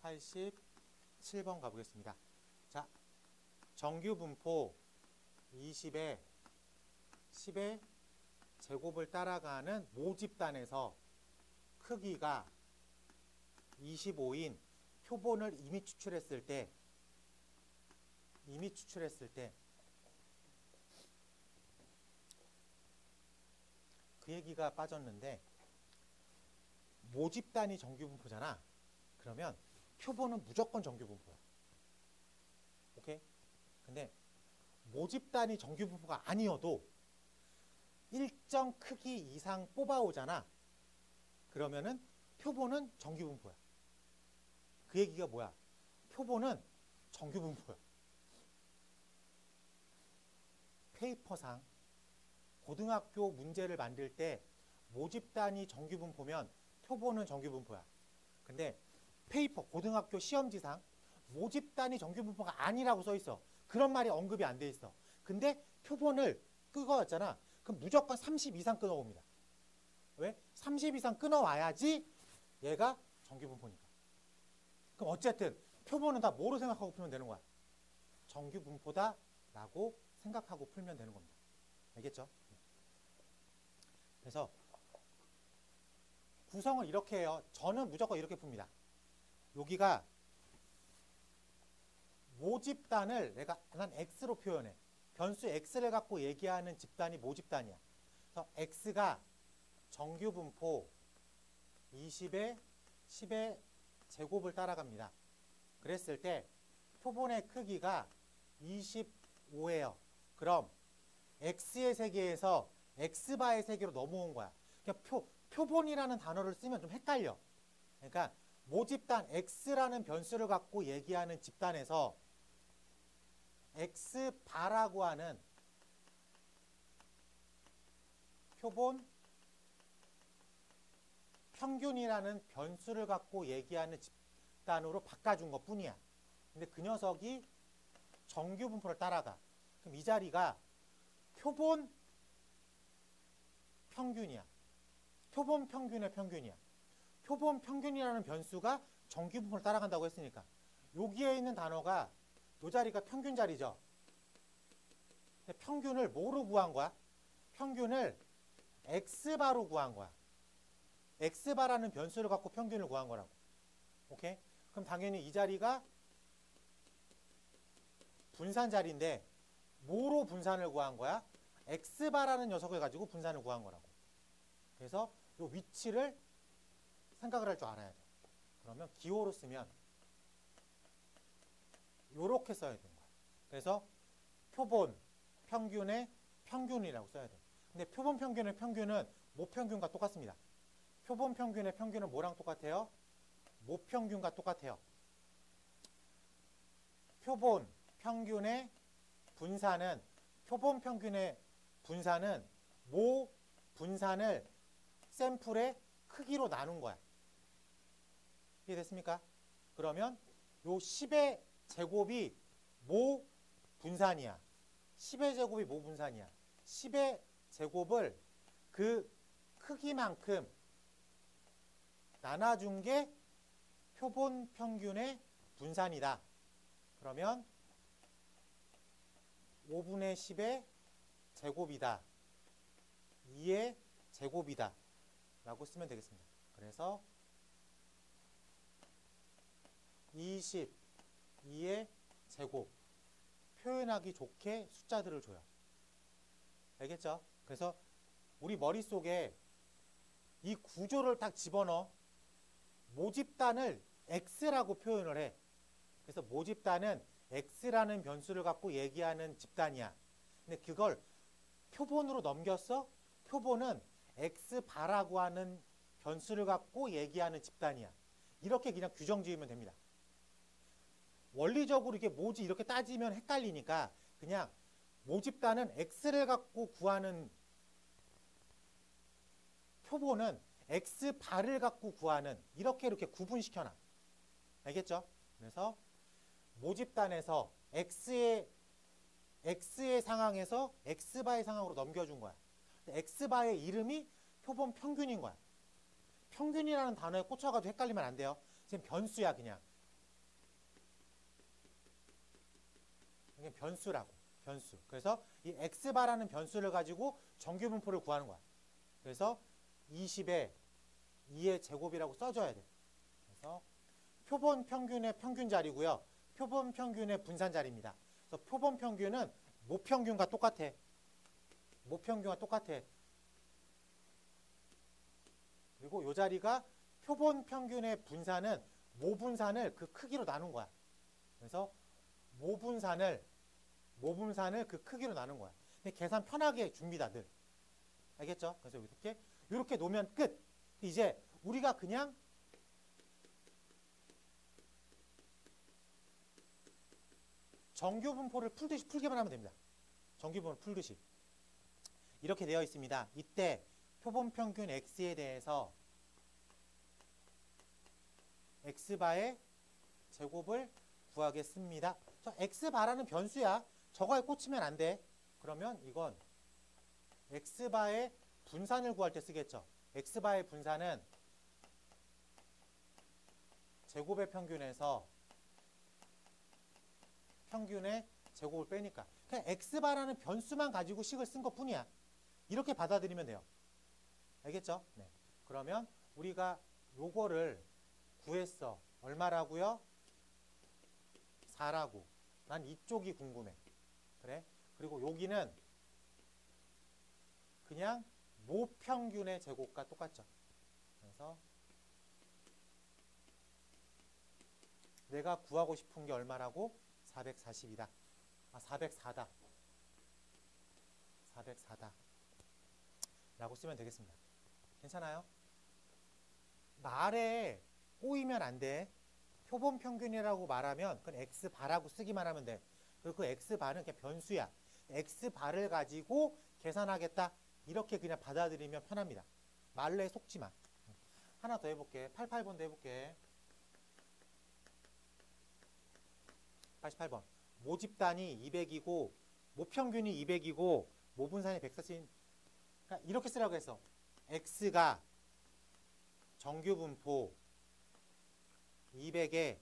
587번 가보겠습니다. 자, 정규 분포 20에 10의 제곱을 따라가는 모집단에서 크기가 25인 표본을 이미 추출했을 때 그 얘기가 빠졌는데, 모집단이 정규분포잖아. 그러면 표본은 무조건 정규분포야. 오케이? 근데 모집단이 정규분포가 아니어도 일정 크기 이상 뽑아오잖아. 그러면은 표본은 정규분포야. 그 얘기가 뭐야? 표본은 정규분포야. 페이퍼상 고등학교 문제를 만들 때 모집단이 정규분포면 표본은 정규분포야. 근데 페이퍼 고등학교 시험지상 모집단이 정규분포가 아니라고 써 있어. 그런 말이 언급이 안 돼 있어. 근데 표본을 끊어왔잖아. 그럼 무조건 30 이상 끊어옵니다. 왜? 30 이상 끊어와야지 얘가 정규분포니까. 그럼 어쨌든 표본은 다 뭐로 생각하고 풀면 되는 거야? 정규분포다 라고 생각하고 풀면 되는 겁니다. 알겠죠? 그래서 구성을 이렇게 해요. 저는 무조건 이렇게 풉니다. 여기가 모집단을 난 x로 표현해. 변수 x를 갖고 얘기하는 집단이 모집단이야. 그래서 x가 정규분포 20에 10의 제곱을 따라갑니다. 그랬을 때 표본의 크기가 25예요. 그럼 x의 세계에서 x바의 세계로 넘어온 거야. 그러니까 표본이라는 단어를 쓰면 좀 헷갈려. 그러니까 모집단 x라는 변수를 갖고 얘기하는 집단에서 x바라고 하는 표본 평균이라는 변수를 갖고 얘기하는 집단으로 바꿔준 것 뿐이야. 근데 그 녀석이 정규분포를 따라가. 그럼 이 자리가 표본 평균이야. 표본 평균의 평균이야. 표본 평균이라는 변수가 정규분포를 따라간다고 했으니까 여기에 있는 단어가 이 자리가 평균 자리죠. 근데 평균을 뭐로 구한 거야? 평균을 x바로 구한 거야. x바라는 변수를 갖고 평균을 구한 거라고. 오케이? 그럼 당연히 이 자리가 분산 자리인데 뭐로 분산을 구한 거야? x바라는 녀석을 가지고 분산을 구한 거라고. 그래서 이 위치를 생각을 할 줄 알아야 돼. 그러면 기호로 쓰면 이렇게 써야 되는 거야. 그래서 표본 평균의 평균이라고 써야 돼. 근데 표본 평균의 평균은 모평균과 똑같습니다. 표본 평균의 평균은 뭐랑 똑같아요? 모평균과 똑같아요. 표본 평균의 분산은 표본 평균의 분산은 모 분산을 샘플의 크기로 나눈 거야. 이해됐습니까? 그러면 요 10의 제곱이 모 분산이야. 10의 제곱이 모 분산이야. 10의 제곱을 그 크기만큼 나눠준 게 표본 평균의 분산이다. 그러면 5분의 10의 제곱이다. 2의 제곱이다. 라고 쓰면 되겠습니다. 그래서 22의 제곱. 표현하기 좋게 숫자들을 줘요. 알겠죠? 그래서 우리 머릿속에 이 구조를 딱 집어넣어. 모집단을 x라고 표현을 해. 그래서 모집단은 x라는 변수를 갖고 얘기하는 집단이야. 근데 그걸 표본으로 넘겼어? 표본은 x바라고 하는 변수를 갖고 얘기하는 집단이야. 이렇게 그냥 규정 지으면 됩니다. 원리적으로 이게 뭐지 이렇게 따지면 헷갈리니까 그냥 모집단은 x를 갖고 구하는 표본은 x바를 갖고 구하는 이렇게 구분시켜놔. 알겠죠? 그래서 모집단에서 x의 x의 상황에서 x바의 상황으로 넘겨준 거야. x바의 이름이 표본 평균인 거야. 평균이라는 단어에 꽂혀가지고 헷갈리면 안 돼요. 지금 변수야 그냥. 그냥 변수라고. 변수. 그래서 이 x바라는 변수를 가지고 정규분포를 구하는 거야. 그래서 20에 2의 제곱이라고 써줘야 돼. 그래서 표본 평균의 평균 자리고요. 표본 평균의 분산 자리입니다. 그래서 표본 평균은 모평균과 똑같아. 모평균과 똑같아. 그리고 이 자리가 표본 평균의 분산은 모분산을 그 크기로 나눈 거야. 그래서 모분산을 그 크기로 나눈 거야. 근데 계산 편하게 줍니다, 늘. 알겠죠? 그래서 이렇게 놓으면 끝. 이제 우리가 그냥 정규분포를 풀듯이 풀기만 하면 됩니다. 정규분포를 풀듯이. 이렇게 되어 있습니다. 이때 표본평균 x에 대해서 x바의 제곱을 구하겠습니다. x바라는 변수야. 저거에 꽂히면 안 돼. 그러면 이건 x바의 분산을 구할 때 쓰겠죠. x바의 분산은 제곱의 평균에서 평균의 제곱을 빼니까 그냥 x바라는 변수만 가지고 식을 쓴 것뿐이야. 이렇게 받아들이면 돼요. 알겠죠? 네. 그러면 우리가 요거를 구했어. 얼마라고요? 4라고. 난 이쪽이 궁금해. 그래? 그리고 여기는 그냥 모평균의 제곱과 똑같죠. 그래서 내가 구하고 싶은 게 얼마라고? 440이다. 404다. 404다. 라고 쓰면 되겠습니다. 괜찮아요? 말에 꼬이면 안 돼. 표본 평균이라고 말하면 그건 x바라고 쓰기만 하면 돼. 그리고 그 x바는 그냥 변수야. x바를 가지고 계산하겠다. 이렇게 그냥 받아들이면 편합니다. 말에 속지 마. 하나 더 해볼게. 88번도 해볼게. 88번. 모집단이 200이고 모평균이 200이고 모분산이 140. 그러니까 이렇게 쓰라고 했어. x가 정규분포 200에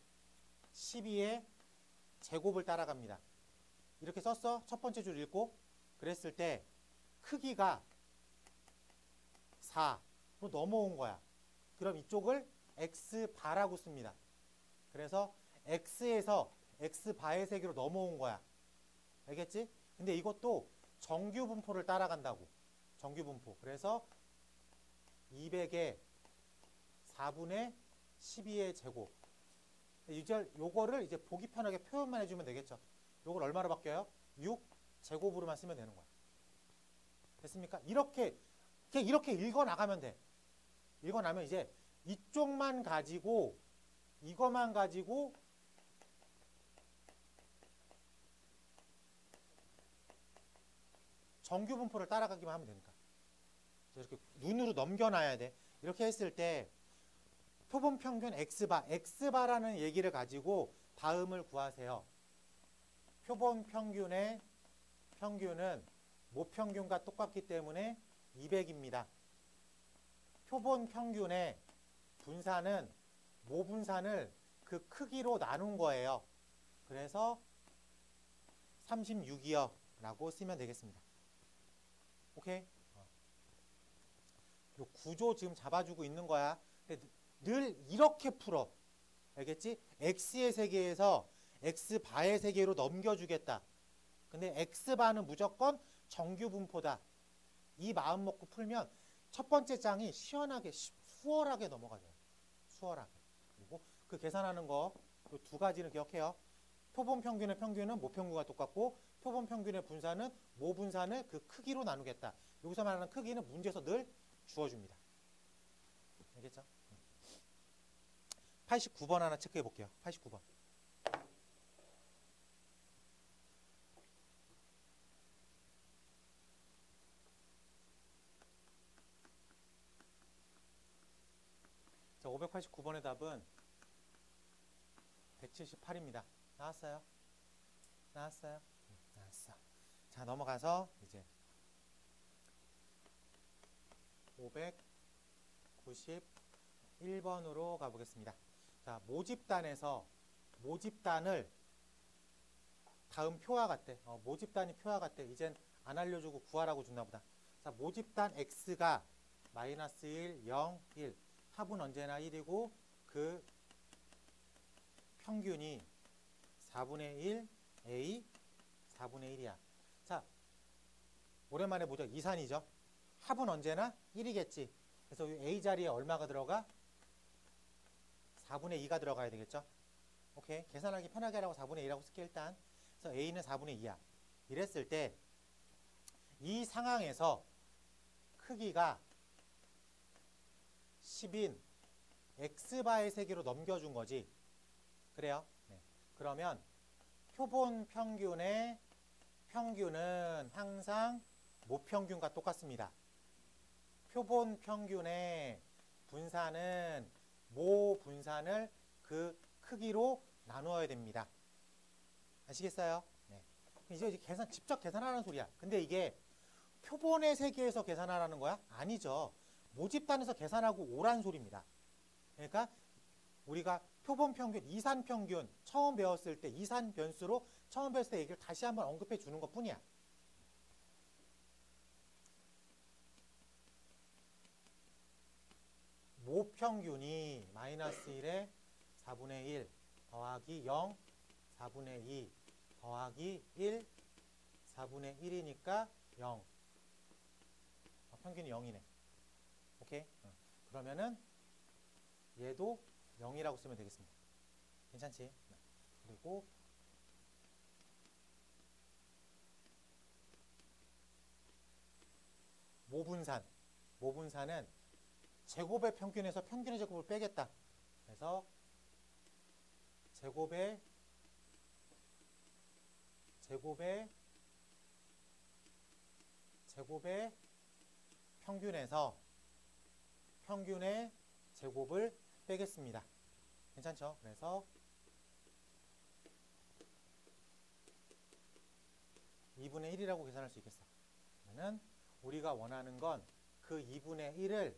12의 제곱을 따라갑니다. 이렇게 썼어. 첫 번째 줄 읽고. 그랬을 때 크기가 4로 넘어온 거야. 그럼 이쪽을 x바라고 씁니다. 그래서 x에서 x바의 세기로 넘어온 거야. 알겠지? 근데 이것도 정규분포를 따라간다고. 정규분포. 그래서 200의 4분의 12의 제곱. 이제 요거를 이제 보기 편하게 표현만 해주면 되겠죠. 요걸 얼마로 바뀌어요? 6 제곱으로만 쓰면 되는 거야. 됐습니까? 이렇게 읽어 나가면 돼. 읽어 나면 이제 이쪽만 가지고 이거만 가지고 정규분포를 따라가기만 하면 되니까. 이렇게 눈으로 넘겨놔야 돼. 이렇게 했을 때 표본평균 x바라는 얘기를 가지고 다음을 구하세요. 표본평균의 평균은 모평균과 똑같기 때문에 200입니다. 표본평균의 분산은 모분산을 그 크기로 나눈 거예요. 그래서 36이요 라고 쓰면 되겠습니다. 오케이? 요 구조 지금 잡아주고 있는 거야. 늘 이렇게 풀어. 알겠지? x의 세계에서 x바의 세계로 넘겨주겠다. 근데 x바는 무조건 정규분포다. 이 마음 먹고 풀면 첫 번째 장이 시원하게 수월하게 넘어가져요. 수월하게. 그리고 그 계산하는 거 그 두 가지는 기억해요. 표본평균의 평균은 모평균과 똑같고 표본평균의 분산은 모분산을 그 크기로 나누겠다. 여기서 말하는 크기는 문제에서 늘 주어줍니다. 알겠죠? 89번 하나 체크해 볼게요. 89번. 자, 589번의 답은 178입니다. 나왔어요? 나왔어요? 나왔어. 자, 넘어가서 이제 591번으로 가보겠습니다. 자, 모집단에서 모집단을 다음 표와 같대. 모집단이 표와 같대. 이젠 안 알려주고 구하라고 줬나 보다. 자, 모집단 X가 마이너스 1, 0, 1. 합은 언제나 1이고 그 평균이 4분의 1, A 4분의 1이야. 자, 오랜만에 보죠. 이산이죠. 합은 언제나 1이겠지. 그래서 이 A 자리에 얼마가 들어가? 4분의 2가 들어가야 되겠죠. 오케이. 계산하기 편하게 하라고 4분의 2라고 쓸게 일단. 그래서 A는 4분의 2야. 이랬을 때 이 상황에서 크기가 10인 X바의 세기로 넘겨준 거지. 그래요. 네. 그러면 표본 평균의 평균은 항상 모평균과 똑같습니다. 표본 평균의 분산은 모 분산을 그 크기로 나누어야 됩니다. 아시겠어요? 네. 이제 직접 계산하는 소리야. 근데 이게 표본의 세계에서 계산하라는 거야? 아니죠. 모집단에서 계산하고 오란 소리입니다. 그러니까 우리가 표본 평균, 이산 평균 처음 배웠을 때 이산 변수로 처음 배웠을 때 얘기를 다시 한번 언급해 주는 것 뿐이야. 모평균이 마이너스 1에 4분의 1 더하기 0, 4분의 2 더하기 1, 4분의 1이니까 0. 평균이 0이네. 오케이? 그러면은 얘도 0이라고 쓰면 되겠습니다. 괜찮지? 그리고 모분산. 모분산은 제곱의 평균에서 평균의 제곱을 빼겠다. 그래서 제곱의 평균에서 평균의 제곱을 빼겠습니다. 괜찮죠? 그래서 2분의 1이라고 계산할 수 있겠어. 그러면 우리가 원하는 건 그 2분의 1을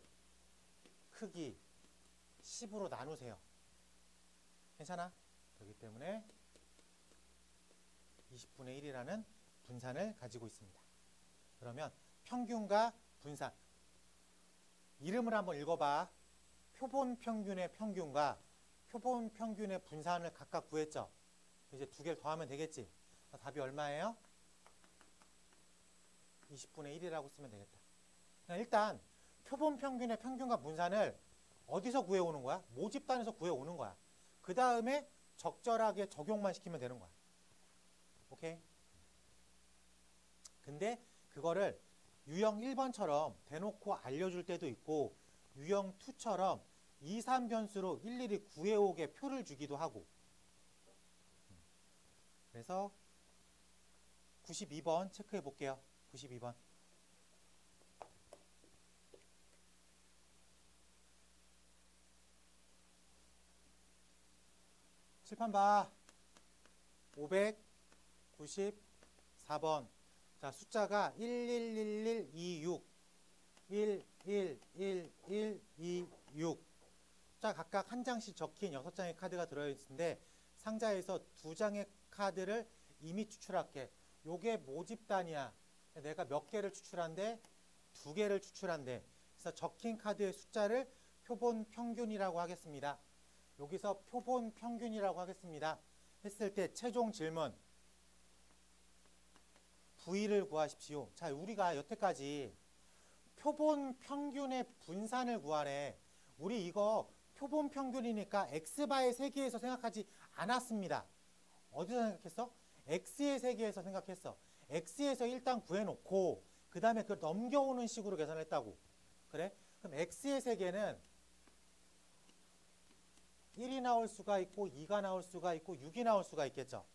크기 10으로 나누세요. 괜찮아? 그렇기 때문에 20분의 1이라는 분산을 가지고 있습니다. 그러면 평균과 분산. 이름을 한번 읽어봐. 표본 평균의 평균과 표본 평균의 분산을 각각 구했죠. 이제 두 개를 더하면 되겠지. 답이 얼마예요? 20분의 1이라고 쓰면 되겠다. 일단 표본 평균의 평균과 분산을 어디서 구해오는 거야? 모집단에서 구해오는 거야. 그 다음에 적절하게 적용만 시키면 되는 거야. 오케이? 근데 그거를 유형 1번처럼 대놓고 알려줄 때도 있고 유형 2처럼 2, 3변수로 일일이 구해오게 표를 주기도 하고. 그래서 92번 체크해 볼게요. 92번. 칠판 봐. 594번. 자, 숫자가 111126 111126 숫자 각각 한 장씩 적힌 6장의 카드가 들어있는데 상자에서 2장의 카드를 이미 추출할게. 요게 모집단이야. 내가 몇 개를 추출한대? 2개를 추출한대. 그래서 적힌 카드의 숫자를 표본 평균이라고 하겠습니다. 여기서 표본 평균이라고 하겠습니다. 했을 때 최종 질문 V를 구하십시오. 자, 우리가 여태까지 표본 평균의 분산을 구하래. 우리 이거 표본 평균이니까 X바의 세계에서 생각하지 않았습니다. 어디서 생각했어? X의 세계에서 생각했어. X에서 일단 구해놓고 그 다음에 그걸 넘겨오는 식으로 계산했다고. 그래? 그럼 X의 세계는 1이 나올 수가 있고 2가 나올 수가 있고 6이 나올 수가 있겠죠.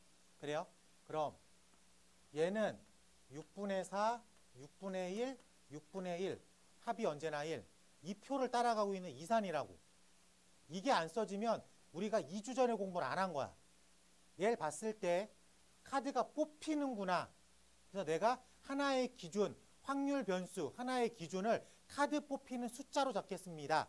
그래요? 그럼 얘는 6분의 4, 6분의 1, 6분의 1 합이 언제나 1. 이 표를 따라가고 있는 이산이라고. 이게 안 써지면 우리가 2주 전에 공부를 안 한 거야. 얘를 봤을 때 카드가 뽑히는구나. 그래서 내가 하나의 기준, 확률 변수, 하나의 기준을 카드 뽑히는 숫자로 잡겠습니다.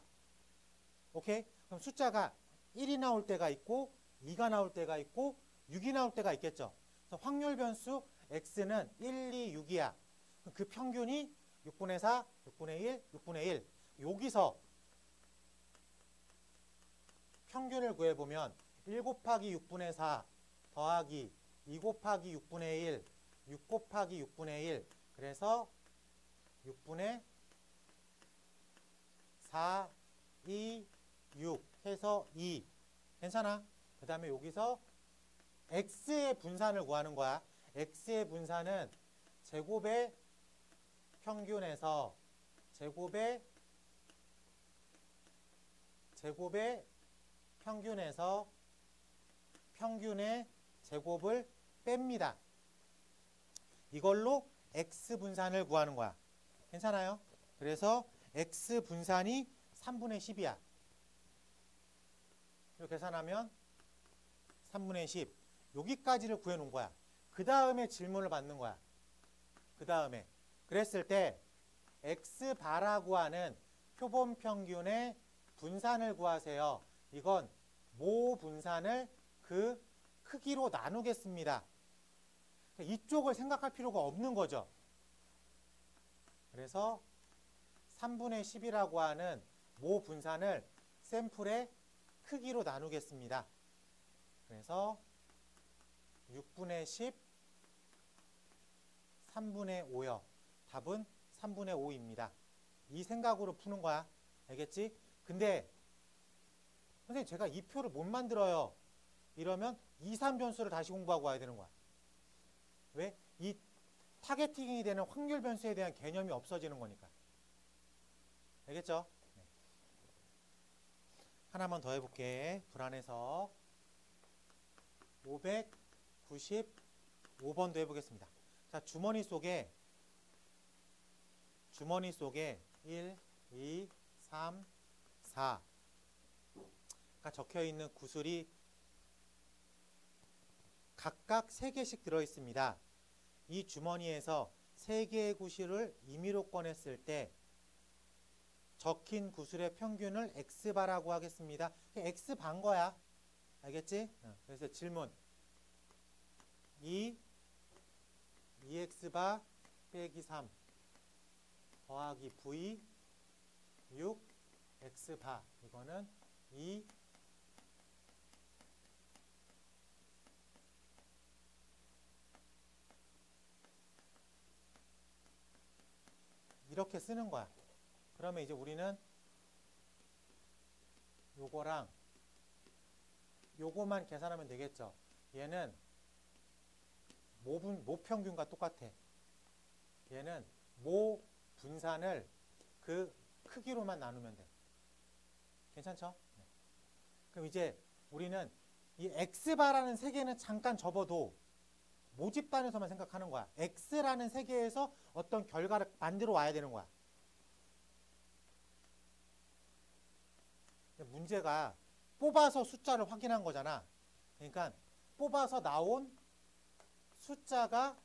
오케이? 그럼 숫자가 1이 나올 때가 있고 2가 나올 때가 있고 6이 나올 때가 있겠죠. 그래서 확률 변수 x는 1, 2, 6이야. 그 평균이 6분의 4, 6분의 1, 6분의 1. 여기서 평균을 구해보면 1 곱하기 6분의 4 더하기 2 곱하기 6분의 1, 6 곱하기 6분의 1. 그래서 6분의 4, 2, 6 해서 2. 괜찮아? 그 다음에 여기서 x의 분산을 구하는 거야. x의 분산은 제곱의 평균에서 제곱의 평균에서 평균의 제곱을 뺍니다. 이걸로 x 분산을 구하는 거야. 괜찮아요? 그래서 x 분산이 3분의 10이야. 이렇게 계산하면 3분의 10. 여기까지를 구해놓은 거야. 그 다음에 질문을 받는 거야. 그 다음에 그랬을 때 x바라고 하는 표본 평균의 분산을 구하세요. 이건 모 분산을 그 크기로 나누겠습니다. 이쪽을 생각할 필요가 없는 거죠. 그래서 3분의 10이라고 하는 모 분산을 샘플의 크기로 나누겠습니다. 그래서 6분의 10, 3분의 5요. 답은 3분의 5입니다. 이 생각으로 푸는 거야. 알겠지? 근데 선생님 제가 이 표를 못 만들어요. 이러면 2, 3변수를 다시 공부하고 와야 되는 거야. 왜? 이 타겟팅이 되는 확률 변수에 대한 개념이 없어지는 거니까. 알겠죠? 네. 하나만 더 해볼게. 불안해서 595번도 해보겠습니다. 자, 주머니 속에 1, 2, 3, 4가 적혀있는 구슬이 각각 3개씩 들어있습니다. 이 주머니에서 3개의 구슬을 임의로 꺼냈을 때 적힌 구슬의 평균을 x바라고 하겠습니다. x반 거야. 알겠지? 그래서 질문 2x바 빼기 3 더하기 v 6x바 이거는 2 이렇게 쓰는 거야. 그러면 이제 우리는 요거랑 요거만 계산하면 되겠죠. 얘는 모평균과 똑같아. 얘는 모 분산을 그 크기로만 나누면 돼. 괜찮죠? 네. 그럼 이제 우리는 이 x바라는 세계는 잠깐 접어도 모집단에서만 생각하는 거야. x라는 세계에서 어떤 결과를 만들어 와야 되는 거야. 문제가 뽑아서 숫자를 확인한 거잖아. 그러니까 뽑아서 나온 숫자가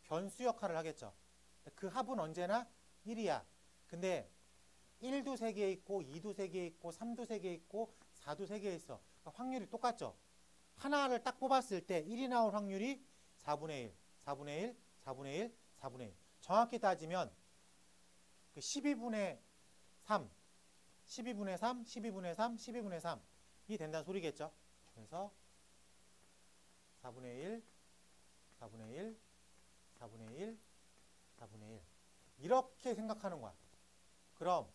변수 역할을 하겠죠. 그 합은 언제나 1이야. 근데 1도 3개 있고 2도 3개 있고 3도 3개 있고 4도 3개 있어. 그러니까 확률이 똑같죠. 하나를 딱 뽑았을 때 1이 나올 확률이 4분의 1, 4분의 1, 4분의 1, 4분의 1. 정확히 따지면 그 12분의 3, 12분의 3, 12분의 3, 12분의 3이 된다는 소리겠죠. 그래서 4분의 1, 4분의 1, 4분의 1, 4분의 1 이렇게 생각하는 거야. 그럼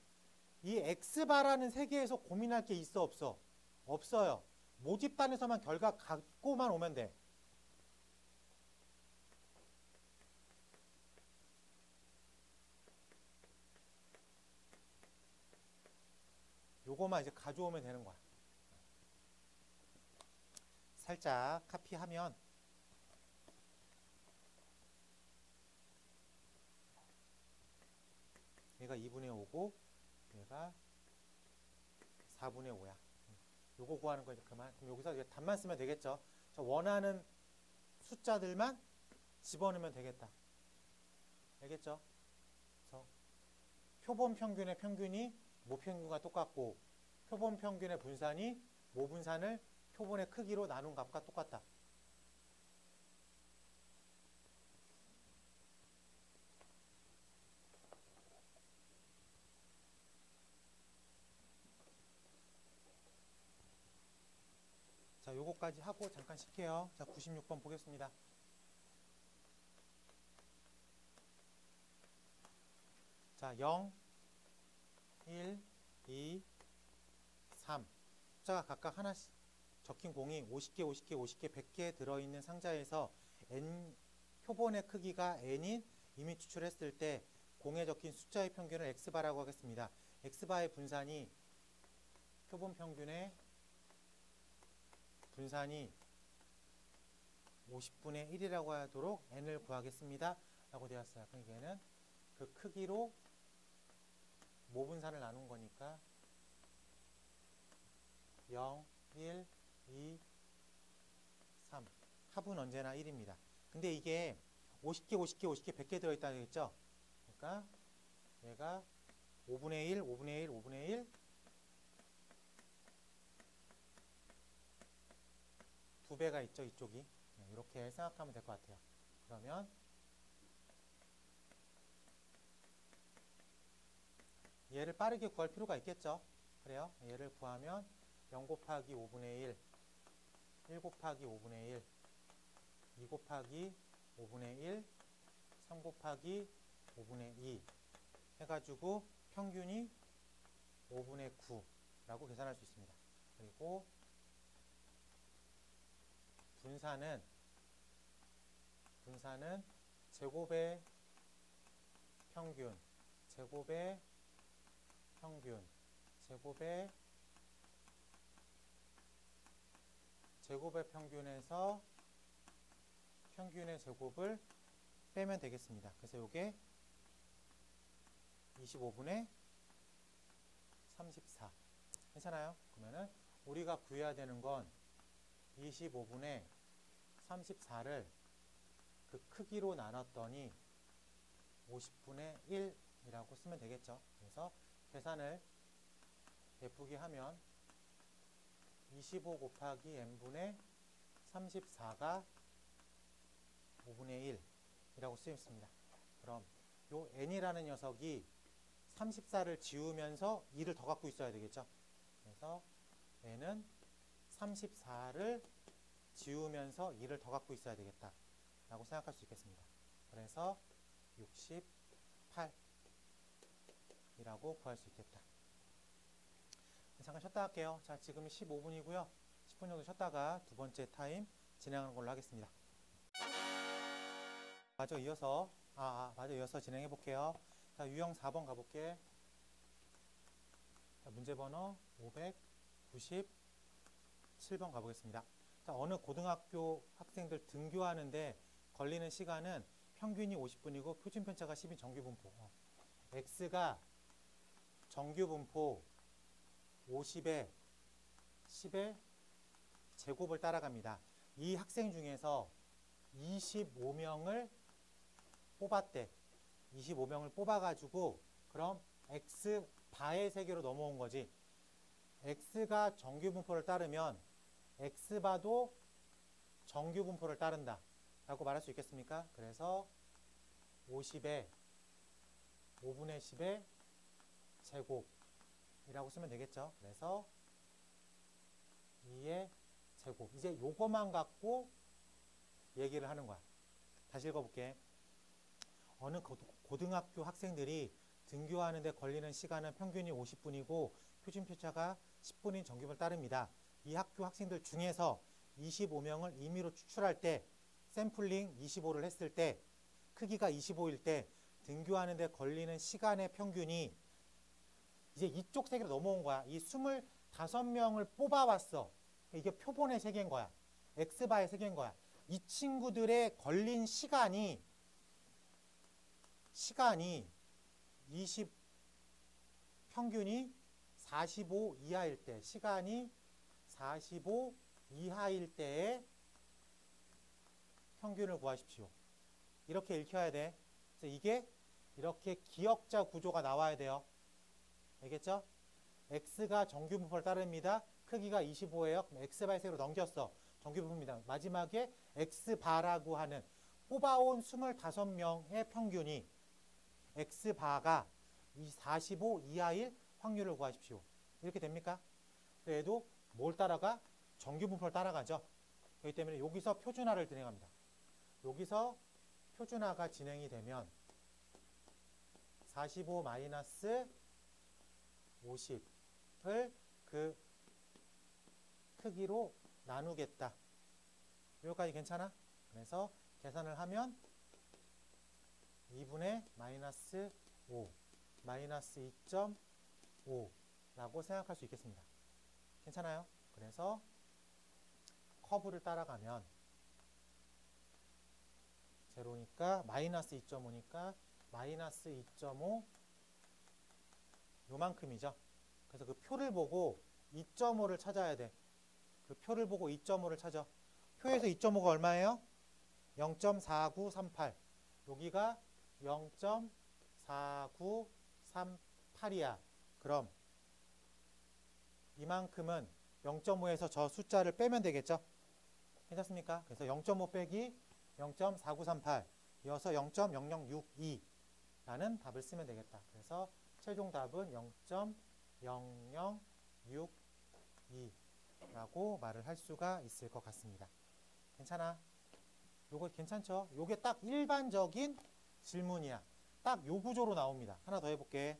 이 x바라는 세계에서 고민할 게 있어 없어? 없어요. 모집단에서만 결과 갖고만 오면 돼. 요거만 이제 가져오면 되는 거야. 살짝 카피하면 얘가 2분의 5고 얘가 4분의 5야. 요거 구하는 거 이제 그만. 그럼 여기서 이제 답만 쓰면 되겠죠. 저 원하는 숫자들만 집어넣으면 되겠다. 알겠죠? 그래서 표본 평균의 평균이 모평균과 똑같고 표본 평균의 분산이 모분산을 표본의 크기로 나눈 값과 똑같다. 자, 요거까지 하고 잠깐 쉴게요. 자, 96번 보겠습니다. 자, 0, 1, 2, 3. 숫자가 각각 하나씩 적힌 공이 50개, 50개, 50개, 100개 들어있는 상자에서 n 표본의 크기가 n인 이미 추출했을 때 공에 적힌 숫자의 평균을 x바라고 하겠습니다. x바의 분산이 표본 평균의 분산이 50분의 1이라고 하도록 n을 구하겠습니다. 라고 되었어요. 그러니까 얘는 그 크기로 모분산을 나눈 거니까 0, 1, 2, 3. 합은 언제나 1입니다. 근데 이게 50개, 50개, 50개, 100개 들어있다고 했죠? 그러니까 얘가 5분의 1, 5분의 1, 5분의 1, 두 배가 있죠, 이쪽이. 이렇게 생각하면 될 것 같아요. 그러면 얘를 빠르게 구할 필요가 있겠죠? 그래요? 얘를 구하면 0 곱하기 5분의 1, 1 곱하기 5분의 1, 2 곱하기 5분의 1, 3 곱하기 5분의 2 해가지고 평균이 5분의 9라고 계산할 수 있습니다. 그리고 분산은 제곱의 평균, 제곱의 평균, 제곱의 평균에서 평균의 제곱을 빼면 되겠습니다. 그래서 이게 25분의 34. 괜찮아요? 그러면은 우리가 구해야 되는 건 25분의 34를 그 크기로 나눴더니 50분의 1이라고 쓰면 되겠죠. 그래서 계산을 예쁘게 하면 25 곱하기 n분의 34가 5분의 1이라고 쓰였습니다. 그럼 요 n이라는 녀석이 34를 지우면서 2를 더 갖고 있어야 되겠죠. 그래서 n은 34를 지우면서 2를 더 갖고 있어야 되겠다 라고 생각할 수 있겠습니다. 그래서 68이라고 구할 수 있겠다. 잠깐 쉬었다 할게요. 자, 지금 15분이고요. 10분 정도 쉬었다가 두 번째 타임 진행하는 걸로 하겠습니다. 마저 이어서 진행해 볼게요. 자, 유형 4번 가볼게. 자, 문제 번호 597번 가보겠습니다. 자, 어느 고등학교 학생들 등교하는데 걸리는 시간은 평균이 50분이고 표준 편차가 10인 정규 분포. x가 정규 분포 50에 10의 제곱을 따라갑니다. 이 학생 중에서 25명을 뽑았대. 25명을 뽑아가지고 그럼 x바의 세계로 넘어온 거지. x가 정규 분포를 따르면 x바도 정규 분포를 따른다 라고 말할 수 있겠습니까? 그래서 50에 5분의 10의 제곱이라고 쓰면 되겠죠. 그래서 2의 제곱. 이제 요거만 갖고 얘기를 하는 거야. 다시 읽어볼게. 어느 고등학교 학생들이 등교하는데 걸리는 시간은 평균이 50분이고 표준 편차가 10분인 정규분을 따릅니다. 이 학교 학생들 중에서 25명을 임의로 추출할 때 샘플링 25를 했을 때 크기가 25일 때 등교하는데 걸리는 시간의 평균이 이제 이쪽 세계로 넘어온 거야. 이 25명을 뽑아왔어. 이게 표본의 세계인 거야. x바의 세계인 거야. 이 친구들의 걸린 시간이 20 평균이 45 이하일 때, 시간이 45 이하일 때의 평균을 구하십시오. 이렇게 읽혀야 돼. 그래서 이게 이렇게 기역자 구조가 나와야 돼요. 알겠죠? x가 정규분포를 따릅니다. 크기가 25예요. 그럼 x바의 세로 넘겼어. 정규분포입니다. 마지막에 x바라고 하는 뽑아온 25명의 평균이 x바가 45 이하일 확률을 구하십시오. 이렇게 됩니까? 그래도 뭘 따라가? 정규분포를 따라가죠. 그렇기 때문에 여기서 표준화를 진행합니다. 여기서 표준화가 진행이 되면 45 마이너스 50을 그 크기로 나누겠다. 여기까지 괜찮아? 그래서 계산을 하면 2분의 마이너스 5 마이너스 2.5 라고 생각할 수 있겠습니다. 괜찮아요? 그래서 커브를 따라가면 제로니까 마이너스 2.5니까 마이너스 2.5 요만큼이죠. 그래서 그 표를 보고 2.5를 찾아야 돼. 그 표를 보고 2.5를 찾아. 표에서 2.5가 얼마예요? 0.4938. 여기가 0.4938이야. 그럼 이만큼은 0.5에서 저 숫자를 빼면 되겠죠? 괜찮습니까? 그래서 0.5 빼기 0.4938 이어서 0.0062라는 답을 쓰면 되겠다. 그래서 최종 답은 0.0062라고 말을 할 수가 있을 것 같습니다. 괜찮아? 요거 괜찮죠? 요게 딱 일반적인 질문이야. 딱 요 구조로 나옵니다. 하나 더 해볼게.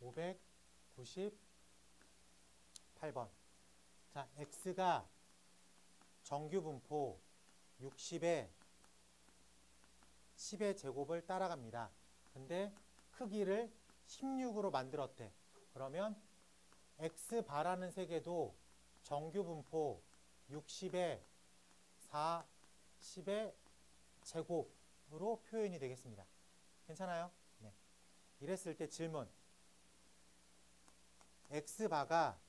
598번. 자, x가 정규분포 60의 10의 제곱을 따라갑니다. 근데 크기를 16으로 만들었대. 그러면 x바라는 세개도 정규분포 60의 40의 제곱으로 표현이 되겠습니다. 괜찮아요? 네. 이랬을 때 질문. x바가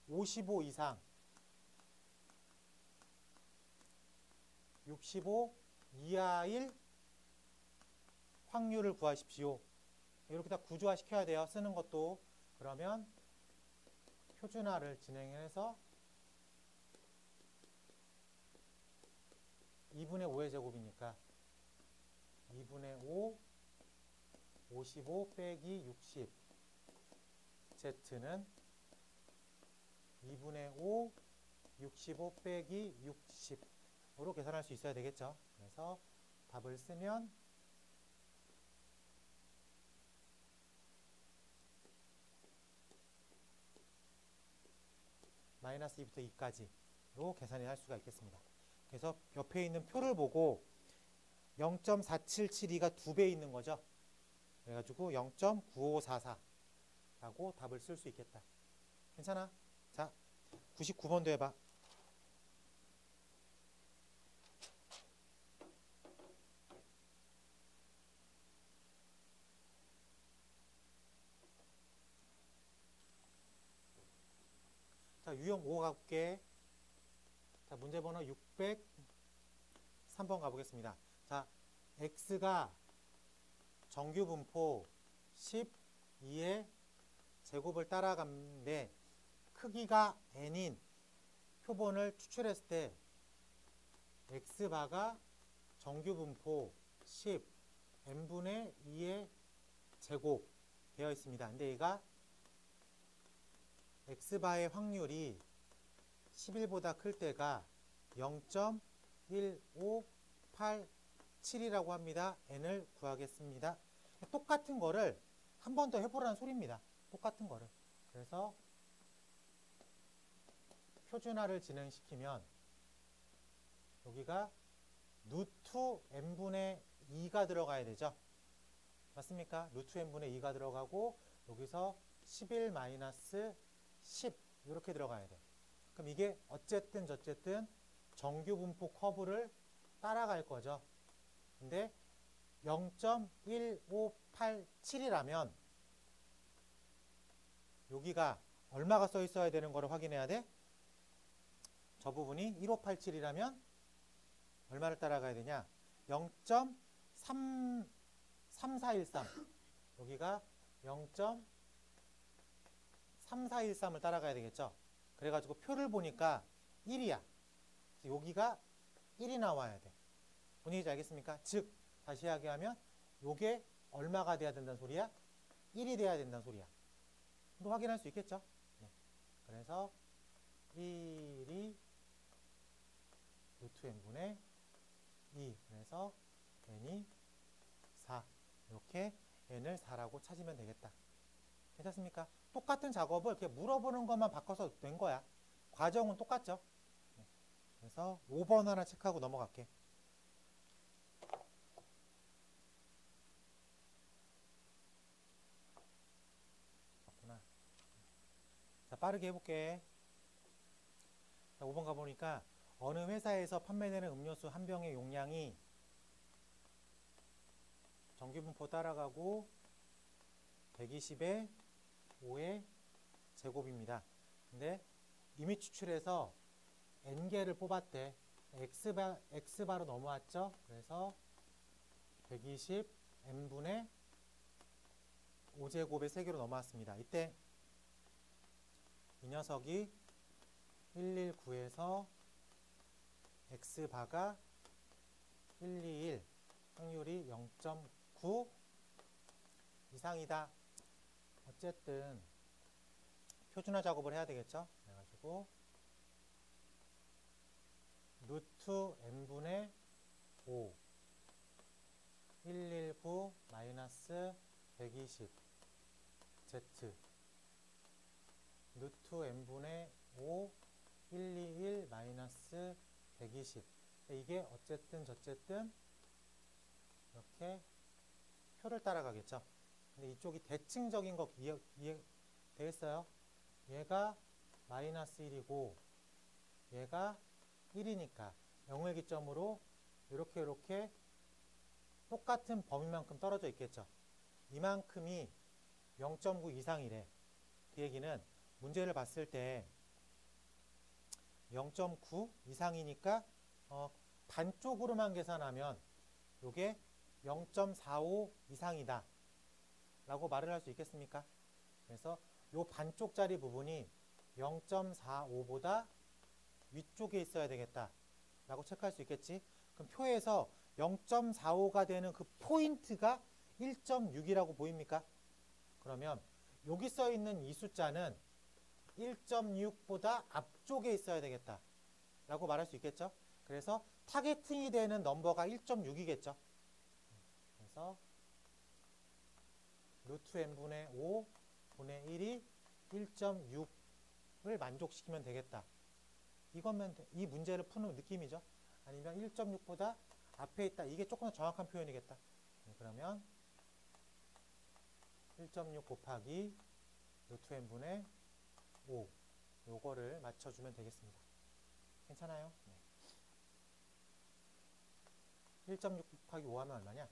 55 이상 65 이하일 확률을 구하십시오. 이렇게 다 구조화 시켜야 돼요. 쓰는 것도. 그러면 표준화를 진행해서 2분의 5의 제곱이니까 2분의 5 55 빼기 60 z는 2분의 5 65 빼기 60으로 계산할 수 있어야 되겠죠. 그래서 답을 쓰면 마이너스 2부터 2까지로 계산을 할 수가 있겠습니다. 그래서 옆에 있는 표를 보고 0.4772가 2배 있는 거죠. 그래가지고 0.9544라고 답을 쓸 수 있겠다. 괜찮아? 자, 99번도 해봐. 자, 유형 5 가볼게. 자, 문제 번호 603번 가보겠습니다. 자, x가 정규분포 12의 제곱을 따라가는데 크기가 n인 표본을 추출했을 때 x바가 정규분포 10 n분의 2의 제곱 되어 있습니다. 근데 얘가 x바의 확률이 11보다 클 때가 0.1587이라고 합니다. n을 구하겠습니다. 똑같은 거를 한 번 더 해보라는 소리입니다. 똑같은 거를. 그래서 표준화를 진행시키면 여기가 루트 n분의 2가 들어가야 되죠. 맞습니까? 루트 n분의 2가 들어가고 여기서 11 마이너스 10 이렇게 들어가야 돼. 그럼 이게 어쨌든 저쨌든 정규분포 커브를 따라갈 거죠. 근데 0.1587이라면 여기가 얼마가 써 있어야 되는 거를 확인해야 돼. 저 부분이 1587이라면 얼마를 따라가야 되냐? 0.3413 여기가 0.3413을 따라가야 되겠죠? 그래가지고 표를 보니까 1이야. 여기가 1이 나와야 돼. 뭔 얘기인지 알겠습니까? 즉 다시 이야기하면 요게 얼마가 돼야 된다는 소리야? 1이 돼야 된다는 소리야. 또 확인할 수 있겠죠? 네. 그래서 1이 루트 n분의 2. 그래서 n이 4. 이렇게 n을 4라고 찾으면 되겠다. 괜찮습니까? 똑같은 작업을 이렇게 물어보는 것만 바꿔서 된 거야. 과정은 똑같죠? 네. 그래서 5번 하나 체크하고 넘어갈게. 자, 빠르게 해볼게. 자, 5번 가보니까 어느 회사에서 판매되는 음료수 한 병의 용량이 정규분포 따라가고 120에 5의 제곱입니다. 근데 이미 추출해서 n개를 뽑았대. x바로 넘어왔죠. 그래서 120 n분의 5제곱의 세개로 넘어왔습니다. 이때 이 녀석이 119에서 x바가 121 확률이 0.9 이상이다. 어쨌든 표준화 작업을 해야 되겠죠. 그래가지고 루트 n분의 5 119 마이너스 120 z 루트 n분의 5 121 마이너스 120 이게 어쨌든 저쨌든 이렇게 표를 따라가겠죠. 근데 이쪽이 대칭적인 거 이해 되겠어요? 얘가 마이너스 1이고 얘가 1이니까 0의 기점으로 이렇게 똑같은 범위만큼 떨어져 있겠죠. 이만큼이 0.9 이상이래. 그 얘기는 문제를 봤을 때 0.9 이상이니까 반쪽으로만 계산하면 이게 0.45 이상이다 라고 말을 할 수 있겠습니까? 그래서 이 반쪽짜리 부분이 0.45보다 위쪽에 있어야 되겠다 라고 체크할 수 있겠지. 그럼 표에서 0.45가 되는 그 포인트가 1.6이라고 보입니까? 그러면 여기 써 있는 이 숫자는 1.6보다 앞쪽에 있어야 되겠다 라고 말할 수 있겠죠. 그래서 타겟팅이 되는 넘버가 1.6이겠죠. 그래서 루트 n분의 5 분의 1이 1.6을 만족시키면 되겠다. 이거면 이 문제를 푸는 느낌이죠. 아니면 1.6보다 앞에 있다. 이게 조금 더 정확한 표현이겠다. 그러면 1.6 곱하기 루트 n분의 5 요거를 맞춰주면 되겠습니다. 괜찮아요? 네. 1.6 곱하기 5 하면 얼마냐?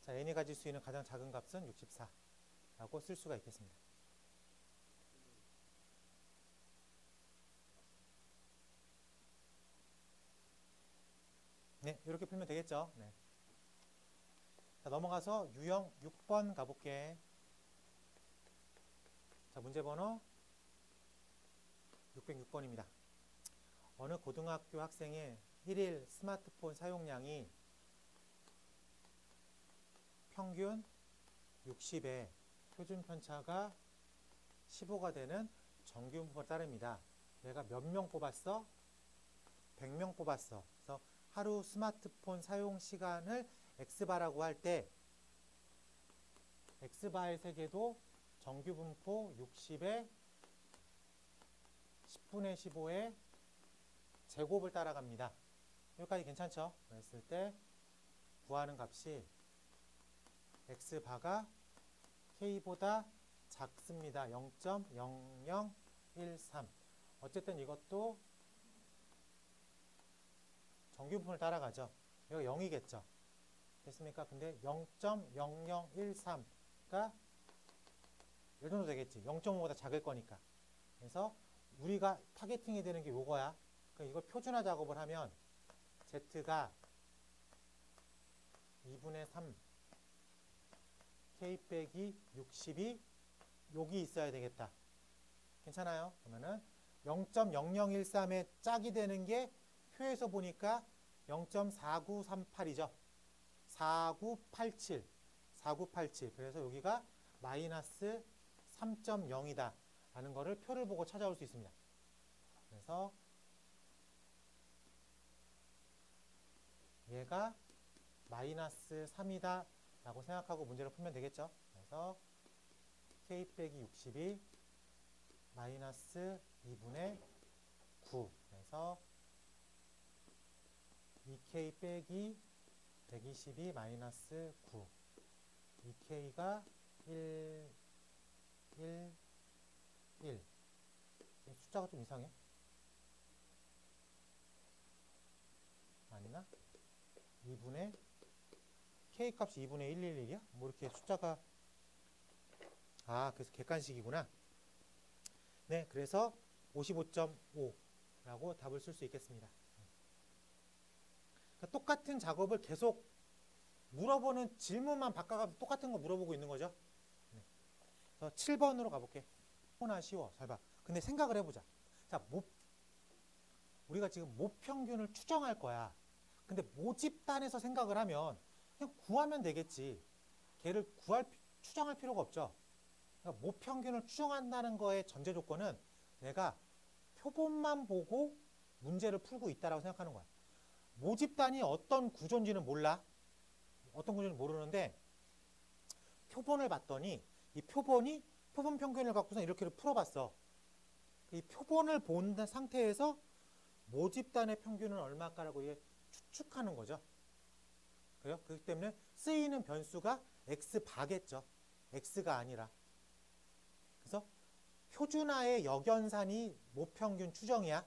자, n이 가질 수 있는 가장 작은 값은 64라고 쓸 수가 있겠습니다. 네, 이렇게 풀면 되겠죠. 네. 자, 넘어가서 유형 6번 가볼게. 자, 문제 번호 606번입니다. 어느 고등학교 학생의 1일 스마트폰 사용량이 평균 60에 표준 편차가 15가 되는 정규분포를 따릅니다. 내가 몇 명 뽑았어? 100명 뽑았어. 그래서 하루 스마트폰 사용 시간을 x바라고 할 때 x바의 세개도 정규분포 60에 10분의 15의 제곱을 따라갑니다. 여기까지 괜찮죠? 그랬을 때 구하는 값이 x바가 k보다 작습니다. 0.0013. 어쨌든 이것도 정규분포를 따라가죠. 여기가 0이겠죠. 됐습니까? 근데 0.0013가 이 정도 되겠지. 0.5보다 작을 거니까. 그래서 우리가 타겟팅이 되는 게 요거야. 그러니까 이걸 표준화 작업을 하면 Z가 2분의 3 K 빼기 60이 여기 있어야 되겠다. 괜찮아요? 그러면은 0.0013의 짝이 되는 게 표에서 보니까 0.4938이죠. 4987. 4987. 그래서 여기가 마이너스 3.0이다. 라는 거를 표를 보고 찾아올 수 있습니다. 그래서 얘가 마이너스 3이다. 라고 생각하고 문제를 풀면 되겠죠. 그래서 K 빼기 60이 마이너스 2분의 9. 그래서 2K 빼기 120이 마이너스 9. 2K가 1, 1, 1. 숫자가 좀 이상해. 아니나? 2분의 K 값이 2분의 111이야? 뭐 이렇게 숫자가 그래서 객관식이구나. 네, 그래서 55.5라고 답을 쓸 수 있겠습니다. 그러니까 똑같은 작업을 계속 물어보는 질문만 바꿔가면서 똑같은 거 물어보고 있는 거죠. 네. 그래서 7번으로 가볼게. 너무나 쉬워. 잘 봐. 근데 생각을 해보자. 자, 우리가 지금 모평균을 추정할 거야. 근데 모집단에서 생각을 하면 그냥 구하면 되겠지. 걔를 추정할 필요가 없죠. 그러니까 모평균을 추정한다는 거의 전제 조건은 내가 표본만 보고 문제를 풀고 있다라고 생각하는 거야. 모집단이 어떤 구조인지는 몰라. 어떤 구조인지 모르는데 표본을 봤더니 이 표본이 표본 평균을 갖고서 이렇게 풀어봤어. 이 표본을 본 상태에서 모집단의 평균은 얼마일까라고 추측하는 거죠. 그래요? 그렇기 때문에 쓰이는 변수가 x바겠죠. x가 아니라. 그래서 표준화의 역연산이 모평균 추정이야.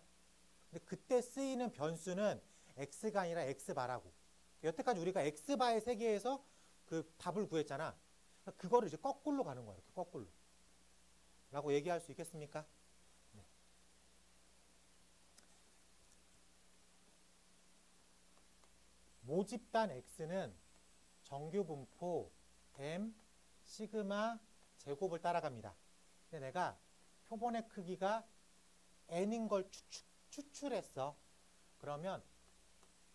근데 그때 쓰이는 변수는 x가 아니라 x바라고. 여태까지 우리가 x바의 세계에서 그 답을 구했잖아. 그거를 이제 거꾸로 가는 거야. 이렇게 거꾸로. 라고 얘기할 수 있겠습니까? 네. 모집단 x는 정규 분포 m 시그마 제곱을 따라갑니다. 근데 내가 표본의 크기가 n인 걸 추출했어. 그러면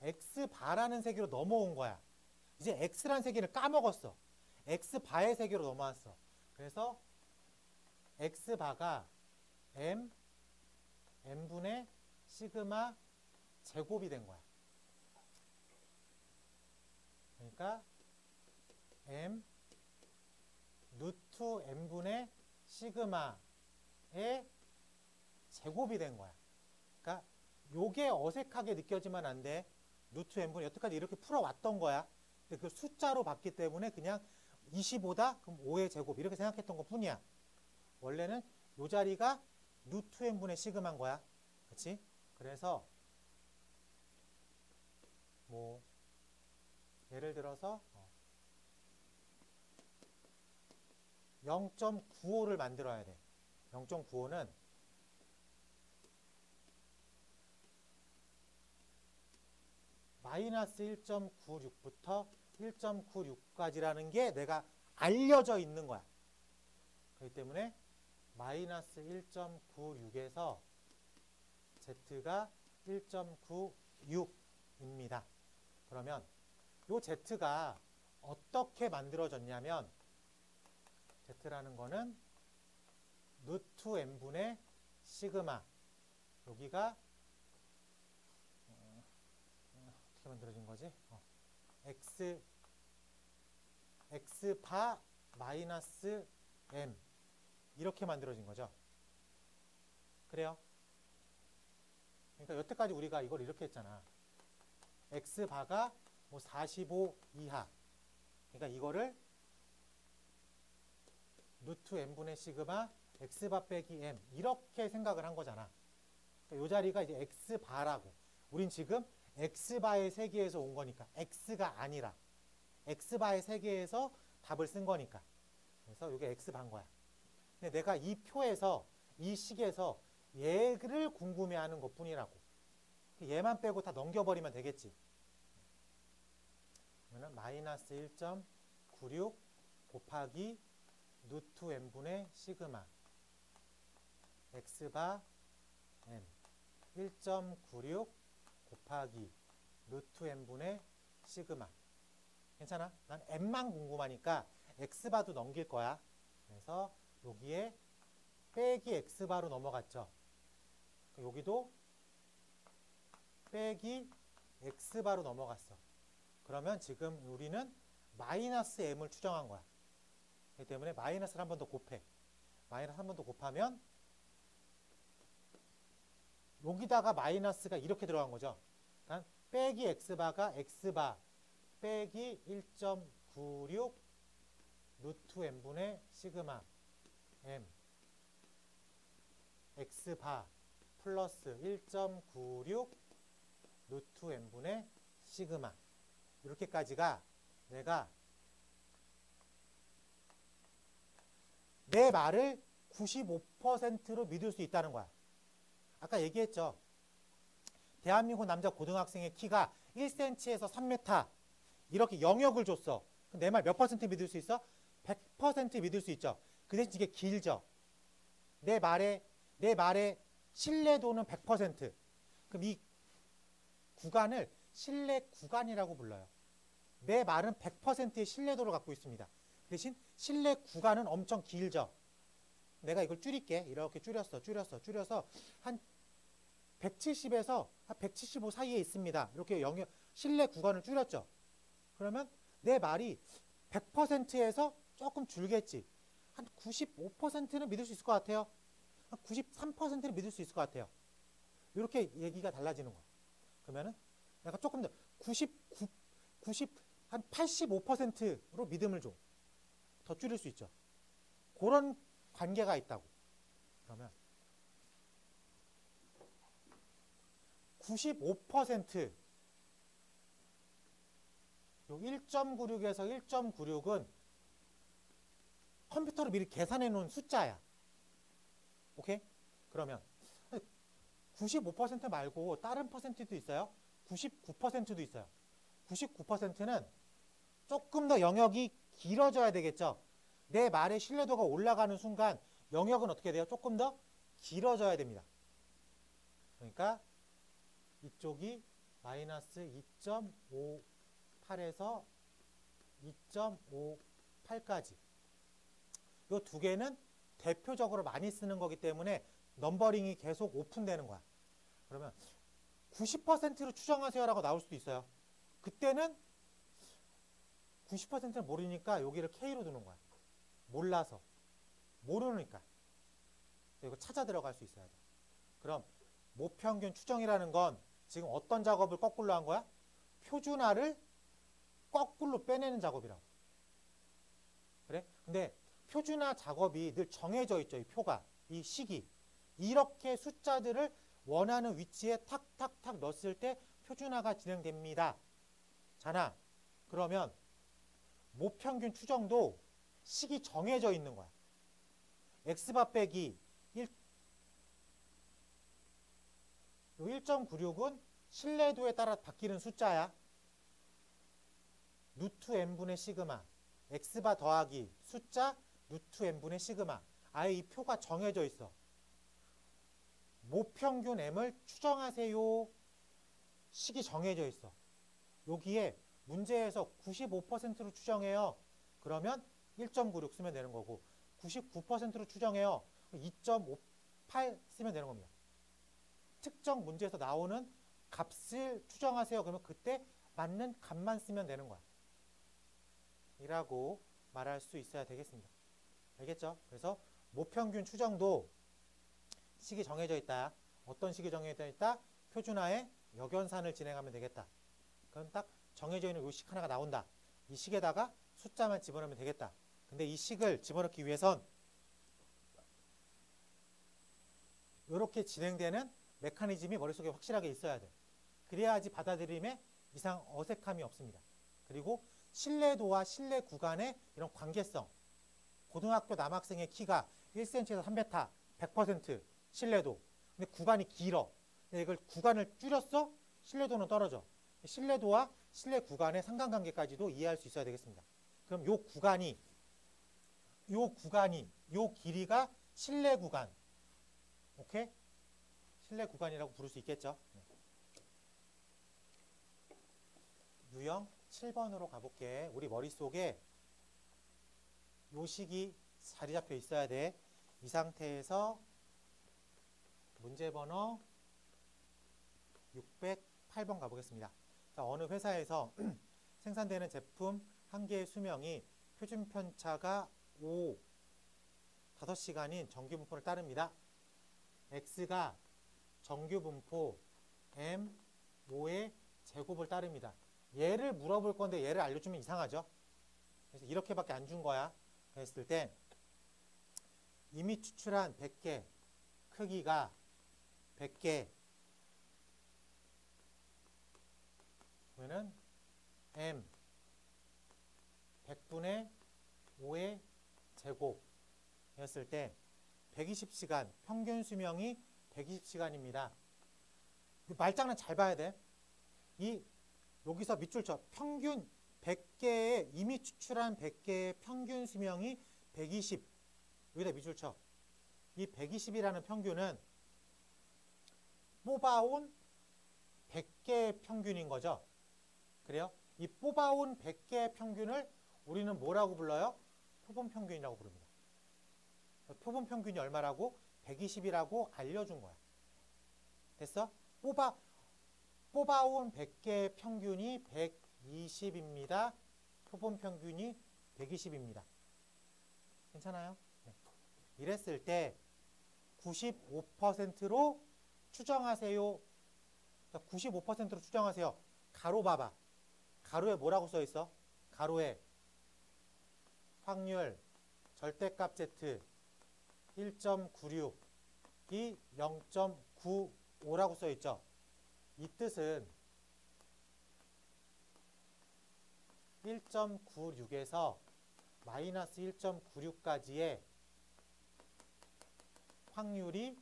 x바라는 세계로 넘어온 거야. 이제 x라는 세계를 까먹었어. x바의 세계로 넘어왔어. 그래서 x바가 m분의 시그마 제곱이 된 거야. 그러니까 루트 m분의 시그마의 제곱이 된 거야. 그러니까 요게 어색하게 느껴지면 안 돼. 루트 m분의 여태까지 이렇게 풀어왔던 거야. 근데 그 숫자로 봤기 때문에 그냥 25다? 그럼 5의 제곱 이렇게 생각했던 것 뿐이야. 원래는 요 자리가 루트 m분의 시그마인 거야. 그치? 그래서 뭐 예를 들어서 0.95를 만들어야 돼. 0.95는 마이너스 1.96부터 1.96까지라는 게 내가 알려져 있는 거야. 그렇기 때문에 마이너스 1.96에서 z가 1.96입니다. 그러면 요 z가 어떻게 만들어졌냐면 z라는 거는 루트 m분의 시그마 여기가 어떻게 만들어진 거지? x바 마이너스 m 이렇게 만들어진 거죠. 그래요? 그러니까 여태까지 우리가 이걸 이렇게 했잖아. x바가 뭐 45 이하. 그러니까 이거를 루트 m분의 시그마 x바 빼기 m 이렇게 생각을 한 거잖아. 그러니까 이 자리가 이제 x바라고. 우린 지금 x바의 세계에서 온 거니까 x가 아니라. x바의 세계에서 답을 쓴 거니까. 그래서 이게 x바인 거야. 근데 내가 이 표에서 이 식에서 얘를 궁금해하는 것뿐이라고. 얘만 빼고 다 넘겨버리면 되겠지. 그러면 마이너스 1.96 곱하기 루트 n분의 시그마 x바 n 1.96 곱하기 루트 n분의 시그마. 괜찮아? 난 n만 궁금하니까 x바도 넘길 거야. 그래서 여기에 빼기 x바로 넘어갔죠. 여기도 빼기 x바로 넘어갔어. 그러면 지금 우리는 마이너스 m을 추정한 거야. 그렇기 때문에 마이너스를 한 번 더 곱해. 마이너스 한 번 더 곱하면 여기다가 마이너스가 이렇게 들어간 거죠. 그러니까 빼기 x바가 x바 빼기 1.96 루트 n분의 시그마 m x바 플러스 1.96 루트 n분의 시그마. 이렇게까지가 내가 내 말을 95%로 믿을 수 있다는 거야. 아까 얘기했죠. 대한민국 남자 고등학생의 키가 1cm에서 3m 이렇게 영역을 줬어. 내 말 몇 퍼센트 믿을 수 있어? 100% 믿을 수 있죠. 그 대신 이게 길죠. 내 말의 신뢰도는 100%. 그럼 이 구간을 신뢰 구간이라고 불러요. 내 말은 100%의 신뢰도를 갖고 있습니다. 대신 신뢰 구간은 엄청 길죠. 내가 이걸 줄일게. 이렇게 줄여서 한 170에서 한 175 사이에 있습니다. 이렇게 영역 신뢰 구간을 줄였죠. 그러면 내 말이 100%에서 조금 줄겠지. 한 95%는 믿을 수 있을 것 같아요. 한 93%는 믿을 수 있을 것 같아요. 이렇게 얘기가 달라지는 거야. 그러면은 내가 조금 더 한 85%로 믿음을 줘. 더 줄일 수 있죠. 그런 관계가 있다고. 그러면 95% 요 1.96에서 1.96은 컴퓨터로 미리 계산해 놓은 숫자야. 오케이? 그러면 95% 말고 다른 퍼센트도 있어요. 99%도 있어요. 99%는 조금 더 영역이 길어져야 되겠죠. 내 말의 신뢰도가 올라가는 순간 영역은 어떻게 돼요? 조금 더 길어져야 됩니다. 그러니까 이쪽이 마이너스 2.58에서 2.58까지. 이 두 개는 대표적으로 많이 쓰는 거기 때문에 넘버링이 계속 오픈되는 거야. 그러면 90%로 추정하세요라고 나올 수도 있어요. 그때는 90%는 모르니까 여기를 K로 두는 거야. 몰라서. 모르니까. 이거 찾아 들어갈 수 있어야 돼. 그럼 모평균 추정이라는 건 지금 어떤 작업을 거꾸로 한 거야? 표준화를 거꾸로 빼내는 작업이라고. 그래? 근데 표준화 작업이 늘 정해져 있죠. 이 표가. 이 식이. 이렇게 숫자들을 원하는 위치에 탁탁탁 넣었을 때 표준화가 진행됩니다. 자나, 그러면 모평균 추정도 식이 정해져 있는 거야. x바 빼기 1.96은 신뢰도에 따라 바뀌는 숫자야. 루트 n분의 시그마 x바 더하기 숫자 루트 n분의 시그마. 아예 이 표가 정해져 있어. 모평균 m을 추정하세요. 식이 정해져 있어. 여기에 문제에서 95%로 추정해요. 그러면 1.96 쓰면 되는 거고 99%로 추정해요. 2.58 쓰면 되는 겁니다. 특정 문제에서 나오는 값을 추정하세요. 그러면 그때 맞는 값만 쓰면 되는 거야. 이라고 말할 수 있어야 되겠습니다. 알겠죠? 그래서 모평균 추정도 식이 정해져 있다. 어떤 식이 정해져 있다? 표준화의 역연산을 진행하면 되겠다. 그럼 딱 정해져 있는 이 식 하나가 나온다. 이 식에다가 숫자만 집어넣으면 되겠다. 근데 이 식을 집어넣기 위해선 이렇게 진행되는 메커니즘이 머릿속에 확실하게 있어야 돼. 그래야지 받아들임에 이상 어색함이 없습니다. 그리고 신뢰도와 신뢰 구간의 이런 관계성. 고등학교 남학생의 키가 1cm에서 3m, 100% 신뢰도. 근데 구간이 길어. 근데 이걸 구간을 줄였어? 신뢰도는 떨어져. 신뢰도와 신뢰 구간의 상관관계까지도 이해할 수 있어야 되겠습니다. 그럼 요 길이가 신뢰 구간. 오케이? 신뢰 구간이라고 부를 수 있겠죠. 유형 7번으로 가볼게. 우리 머릿속에 요 식이 자리 잡혀 있어야 돼. 이 상태에서 문제 번호 608번 가보겠습니다. 자, 어느 회사에서 생산되는 제품 한 개의 수명이 표준 편차가 5시간인 정규 분포를 따릅니다. X가 정규 분포 M 5의 제곱을 따릅니다. 얘를 물어볼 건데 얘를 알려주면 이상하죠. 그래서 이렇게밖에 안 준 거야. 했을 때 이미 추출한 100개 크기가 100개 그러면은 M 100분의 5의 제곱이었을 때 120시간, 평균 수명이 120시간입니다. 말장난 잘 봐야 돼. 여기서 밑줄 쳐. 평균 100개의 이미 추출한 100개의 평균 수명이 120. 여기다 밑줄 쳐. 이 120이라는 평균은 뽑아온 100개의 평균인 거죠. 그래요? 이 뽑아온 100개의 평균을 우리는 뭐라고 불러요? 표본평균이라고 부릅니다. 표본평균이 얼마라고? 120이라고 알려준 거야. 됐어? 뽑아온 100개의 평균이 120입니다. 표본평균이 120입니다. 괜찮아요? 네. 이랬을 때 95%로 추정하세요. 95%로 추정하세요. 가로 봐봐. 가로에 뭐라고 써 있어? 가로에 확률 절대값 Z 1.96이 0.95라고 써 있죠. 이 뜻은 1.96에서 마이너스 1.96까지의 확률이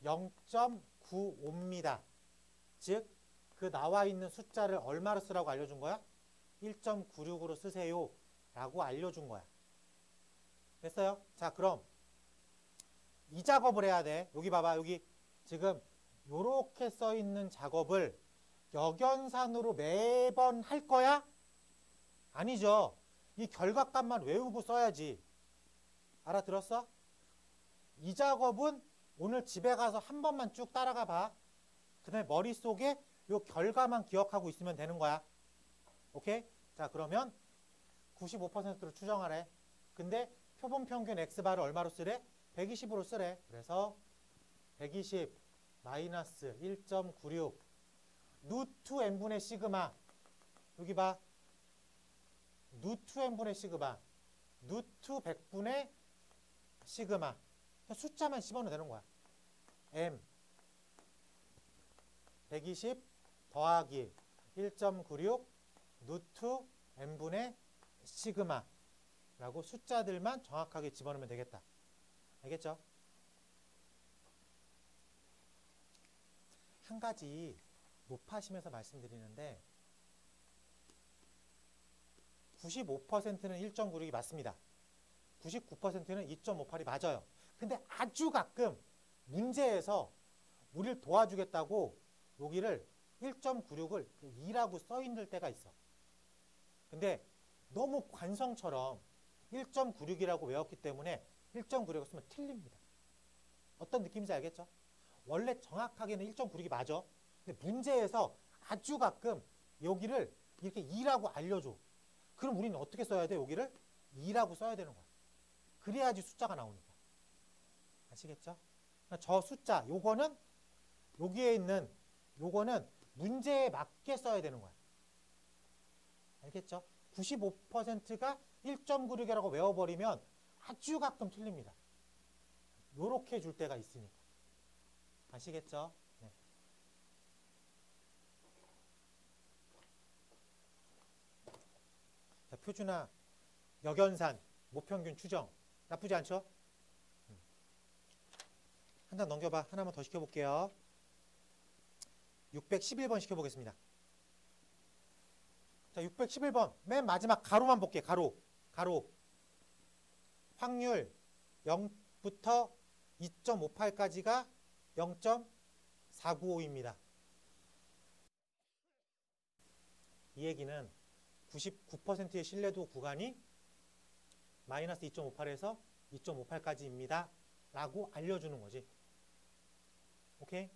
0.95입니다. 즉, 그 나와 있는 숫자를 얼마로 쓰라고 알려준 거야? 1.96으로 쓰세요 라고 알려준 거야. 됐어요? 자, 그럼 이 작업을 해야 돼. 여기 봐봐. 여기 지금 요렇게 써 있는 작업을 역연산으로 매번 할 거야? 아니죠. 이 결과값만 외우고 써야지. 알아들었어? 이 작업은 오늘 집에 가서 한 번만 쭉 따라가 봐. 그 다음에 머릿속에 요 결과만 기억하고 있으면 되는 거야. 오케이? 자, 그러면 95%로 추정하래. 근데 표본평균 X바를 얼마로 쓰래? 120으로 쓰래. 그래서 120 마이너스 1.96 누트 n분의 시그마. 여기 봐. 누트 n분의 시그마. 누트 100분의 시그마. 숫자만 씹어넣으면 되는 거야. M 120 더하기 1.96 누트 n분의 시그마 라고 숫자들만 정확하게 집어넣으면 되겠다. 알겠죠? 한 가지 높아심에서 말씀드리는데 95%는 1.96이 맞습니다. 99%는 2.58이 맞아요. 근데 아주 가끔 문제에서 우리를 도와주겠다고 여기를 1.96을 2라고 써 있는 때가 있어. 근데 너무 관성처럼 1.96이라고 외웠기 때문에 1.96을 쓰면 틀립니다. 어떤 느낌인지 알겠죠? 원래 정확하게는 1.96이 맞아. 근데 문제에서 아주 가끔 여기를 이렇게 2라고 알려줘. 그럼 우리는 어떻게 써야 돼? 여기를 2라고 써야 되는 거야. 그래야지 숫자가 나오니까. 아시겠죠? 저 숫자, 요거는 여기에 있는 요거는 문제에 맞게 써야 되는 거야. 알겠죠? 95%가 1.96이라고 외워버리면 아주 가끔 틀립니다. 요렇게 줄 때가 있으니까. 아시겠죠? 네. 표준화, 역연산, 모평균 추정. 나쁘지 않죠? 한 장 넘겨봐. 하나만 더 시켜볼게요. 611번 시켜보겠습니다. 자, 611번. 맨 마지막 가로만 볼게요. 가로. 확률 0부터 2.58까지가 0.495입니다. 이 얘기는 99%의 신뢰도 구간이 마이너스 2.58에서 2.58까지입니다. 라고 알려주는 거지. 오케이?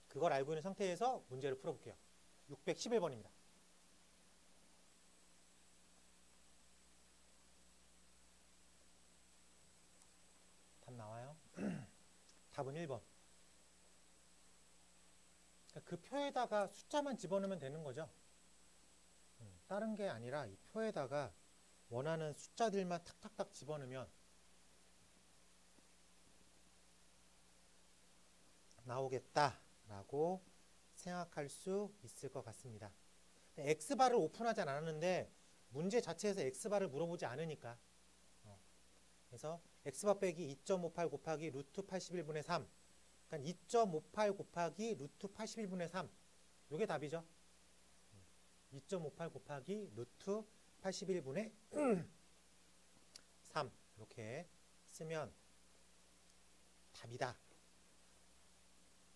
그걸 알고 있는 상태에서 문제를 풀어볼게요. 611번입니다. 답 나와요? 답은 1번. 그 표에다가 숫자만 집어넣으면 되는 거죠. 다른 게 아니라 이 표에다가 원하는 숫자들만 탁탁탁 집어넣으면 나오겠다라고 생각할 수 있을 것 같습니다. X바를 오픈하지 않았는데 문제 자체에서 X바를 물어보지 않으니까 그래서 X바 빼기 2.58 곱하기 루트 81분의 3 그러니까 2.58 곱하기 루트 81분의 3 요게 답이죠. 2.58 곱하기 루트 81분의 3 이렇게 쓰면 답이다.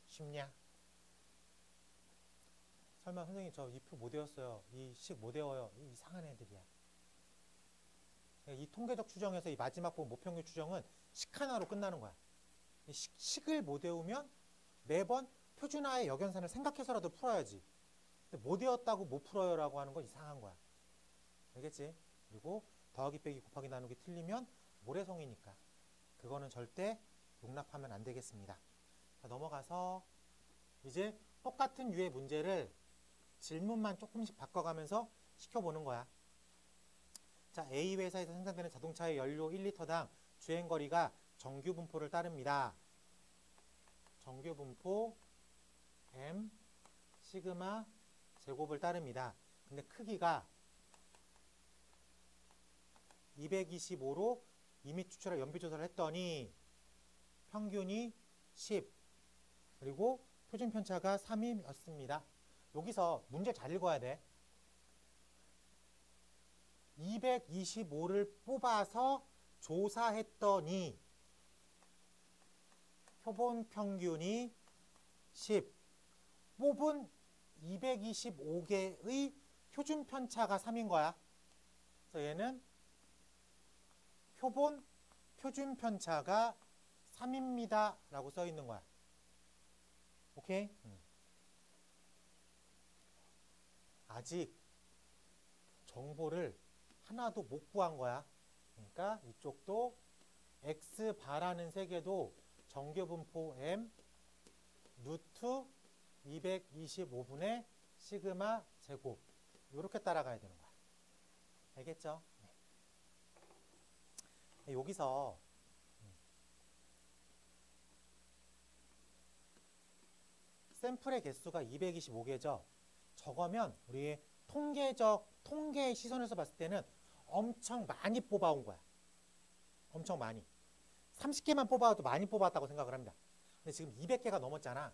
쉽냐? 설마 선생님 저 이 표 못 외웠어요. 이 식 못 외워요. 이상한 애들이야. 이 통계적 추정에서 이 마지막 부분 모평균 추정은 식 하나로 끝나는 거야. 이 식을 못 외우면 매번 표준화의 역연산을 생각해서라도 풀어야지. 근데 못 외웠다고 못 풀어요 라고 하는 건 이상한 거야. 알겠지? 그리고 더하기 빼기 곱하기 나누기 틀리면 모래성이니까 그거는 절대 용납하면 안 되겠습니다. 자, 넘어가서 이제 똑같은 유의 문제를 질문만 조금씩 바꿔가면서 시켜보는 거야. 자, A 회사에서 생산되는 자동차의 연료 1리터당 주행거리가 정규 분포를 따릅니다. 정규 분포 M 시그마 제곱을 따릅니다. 근데 크기가 225로 이미 추출할 연비조사를 했더니 평균이 10 그리고 표준 편차가 3이었습니다. 여기서 문제 잘 읽어야 돼. 225를 뽑아서 조사했더니 표본 평균이 10 뽑은 225개의 표준 편차가 3인 거야. 그래서 얘는 표준 편차가 3입니다 라고 써 있는 거야. 오케이? 아직 정보를 하나도 못 구한 거야. 그러니까 이쪽도 X바라는 세개도 정규분포 M 루트 225분의 시그마 제곱 이렇게 따라가야 되는 거야. 알겠죠? 네. 여기서 샘플의 개수가 225개죠. 저거면 우리 통계의 시선에서 봤을 때는 엄청 많이 뽑아온 거야. 엄청 많이. 30개만 뽑아도 많이 뽑았다고 생각을 합니다. 근데 지금 200개가 넘었잖아.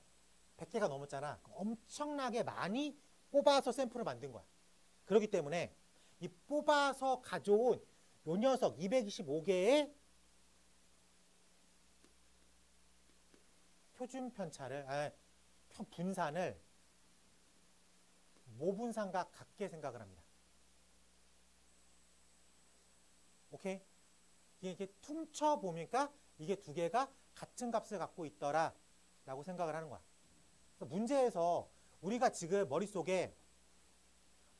100개가 넘었잖아. 엄청나게 많이 뽑아서 샘플을 만든 거야. 그렇기 때문에 이 뽑아서 가져온 요 녀석 225개의 표준 편차를 분산을 모분산과 같게 생각을 합니다. 오케이? 이게 퉁쳐보니까 이게 두 개가 같은 값을 갖고 있더라 라고 생각을 하는 거야. 그래서 문제에서 우리가 지금 머릿속에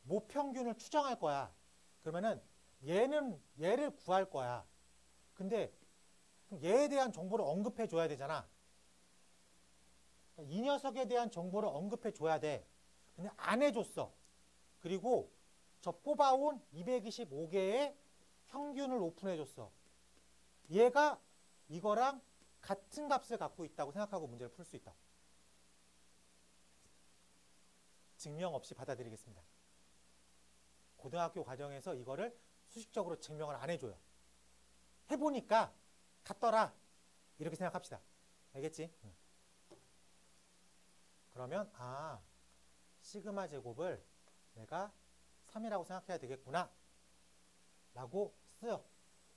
모평균을 추정할 거야. 그러면은 얘를 구할 거야. 근데 얘에 대한 정보를 언급해 줘야 되잖아. 이 녀석에 대한 정보를 언급해 줘야 돼. 근데 안 해줬어. 그리고 저 뽑아온 225개의 평균을 오픈해 줬어. 얘가 이거랑 같은 값을 갖고 있다고 생각하고 문제를 풀 수 있다. 증명 없이 받아들이겠습니다. 그대로 고등학교 과정에서 이거를 수식적으로 증명을 안 해줘요. 해보니까 같더라. 이렇게 생각합시다. 알겠지? 그러면 시그마 제곱을 내가 3이라고 생각해야 되겠구나 라고 써요.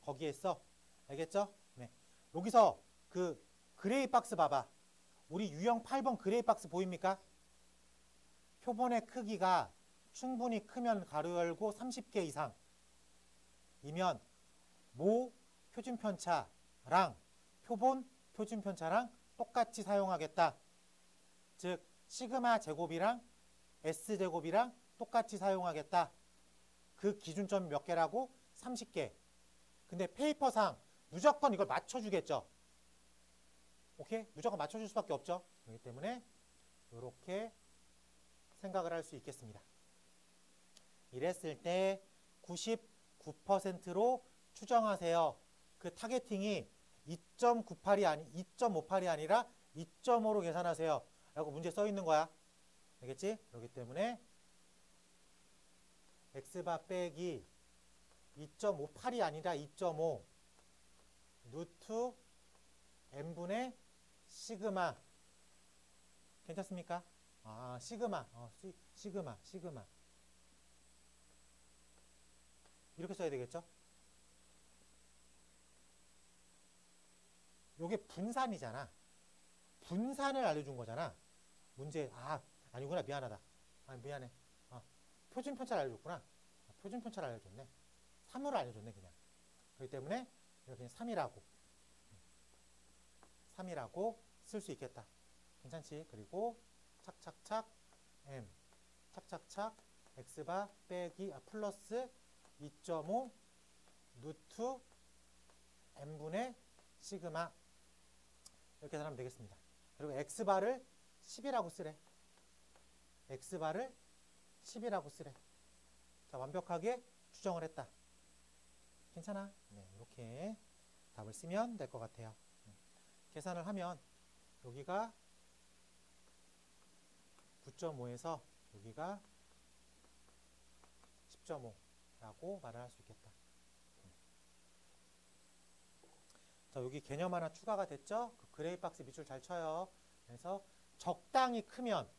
거기에 써. 알겠죠? 네. 여기서 그 그레이 박스 봐봐. 우리 유형 8번 그레이 박스 보입니까? 표본의 크기가 충분히 크면 가로 열고 30개 이상 이면 모 표준편차랑 표본 표준편차랑 똑같이 사용하겠다. 즉 시그마 제곱이랑 S제곱이랑 똑같이 사용하겠다. 그 기준점 몇 개라고? 30개. 근데 페이퍼상 무조건 이걸 맞춰주겠죠. 오케이? 무조건 맞춰줄 수밖에 없죠. 그렇기 때문에 이렇게 생각을 할 수 있겠습니다. 이랬을 때 99%로 추정하세요. 그 타겟팅이 2.58이 아니라 2.5로 계산하세요. 라고 문제 써 있는 거야. 알겠지? 그렇기 때문에 x바 빼기 2.58이 아니라 2.5 루트 n분의 시그마. 괜찮습니까? 시그마. 시그마. 이렇게 써야 되겠죠? 요게 분산이잖아. 분산을 알려준 거잖아. 문제, 아니구나. 미안하다. 미안해. 표준편차를 알려줬구나. 표준편차를 알려줬네. 3으로 알려줬네, 그냥. 그렇기 때문에 이렇게 3이라고 쓸 수 있겠다. 괜찮지? 그리고 착착착 m 착착착 x바 빼기 플러스 2.5 루트 n분의 시그마 이렇게 계산하면 되겠습니다. 그리고 x바를 10이라고 쓰래. x바를 10이라고 쓰래. 자, 완벽하게 추정을 했다. 괜찮아? 네, 이렇게 답을 쓰면 될 것 같아요. 계산을 하면 여기가 9.5에서 여기가 10.5라고 말을 할 수 있겠다. 자, 여기 개념 하나 추가가 됐죠? 그 그레이 박스 밑줄 잘 쳐요. 그래서 적당히 크면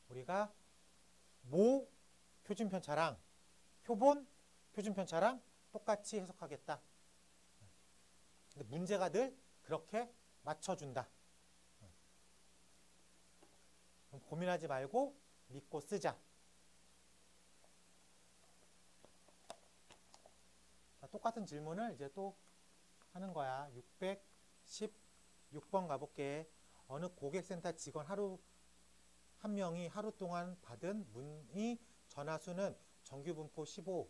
우리가 모 표준편차랑 표본 표준편차랑 똑같이 해석하겠다. 근데 문제가 늘 그렇게 맞춰준다. 그럼 고민하지 말고 믿고 쓰자. 자, 똑같은 질문을 이제 또 하는 거야. 616번 가볼게. 어느 고객센터 직원 한 명이 하루 동안 받은 문의 전화수는 정규분포 15,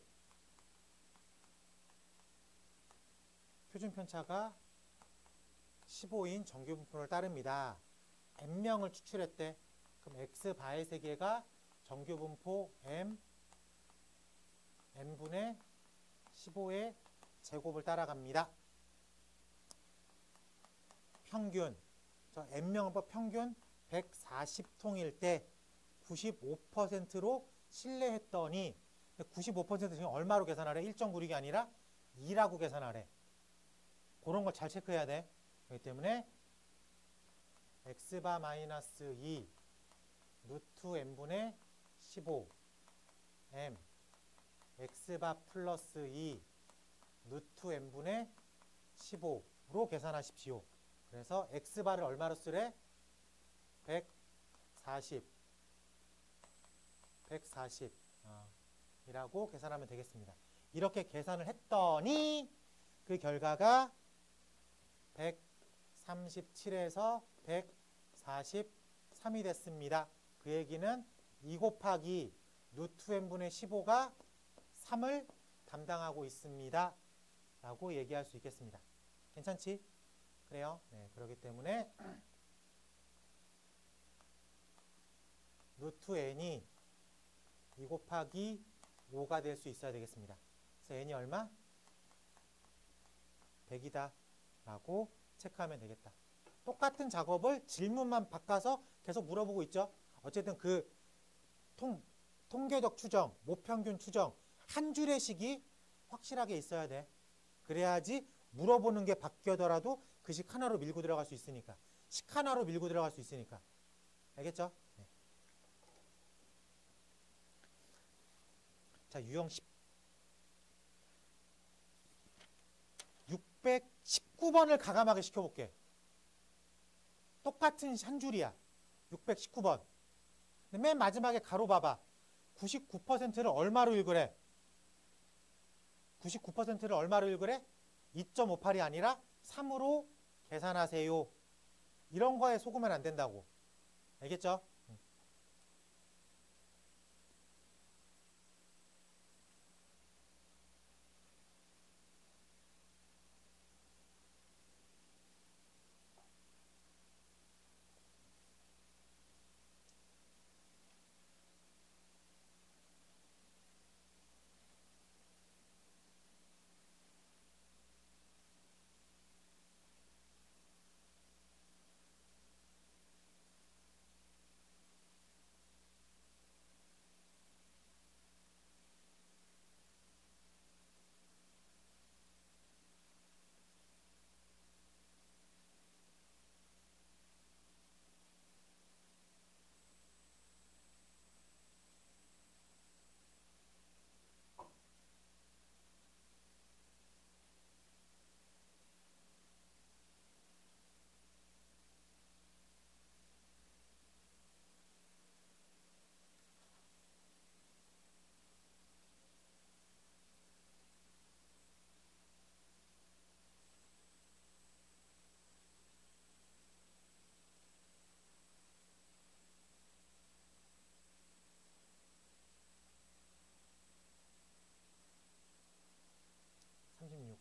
표준편차가 15인 정규분포를 따릅니다. n명을 추출했대. 그럼 x바의 세개가 정규분포 n분의 15의 제곱을 따라갑니다. 평균, n명법 평균 140통일 때 95%로 신뢰했더니 95% 지금 얼마로 계산하래? 1.96이 아니라 2라고 계산하래. 그런 걸 잘 체크해야 돼. 그렇기 때문에 x바 마이너스 2 루트 n분의 15 m x바 플러스 2 루트 n분의 15로 계산하십시오. 그래서 x바를 얼마로 쓰래? 140 이라고 계산하면 되겠습니다. 이렇게 계산을 했더니 그 결과가 137에서 143이 됐습니다. 그 얘기는 2 곱하기 루트 n분의 15가 3을 담당하고 있습니다. 라고 얘기할 수 있겠습니다. 괜찮지? 그래요. 네, 그렇기 때문에 루트 n이 2 곱하기 5가 될 수 있어야 되겠습니다. 그래서 n이 얼마? 100이다 라고 체크하면 되겠다. 똑같은 작업을 질문만 바꿔서 계속 물어보고 있죠. 어쨌든 그 통계적 추정, 모평균 추정 한 줄의 식이 확실하게 있어야 돼. 그래야지 물어보는 게 바뀌더라도 그 식 하나로 밀고 들어갈 수 있으니까. 식 하나로 밀고 들어갈 수 있으니까. 알겠죠? 네. 자, 유형 619번을 가감하게 시켜볼게. 똑같은 한 줄이야. 619번. 근데 맨 마지막에 가로 봐봐. 99%를 얼마로 읽으래? 99%를 얼마로 읽으래? 2.58이 아니라 3으로 계산하세요. 이런 거에 속으면 안 된다고. 알겠죠? 36.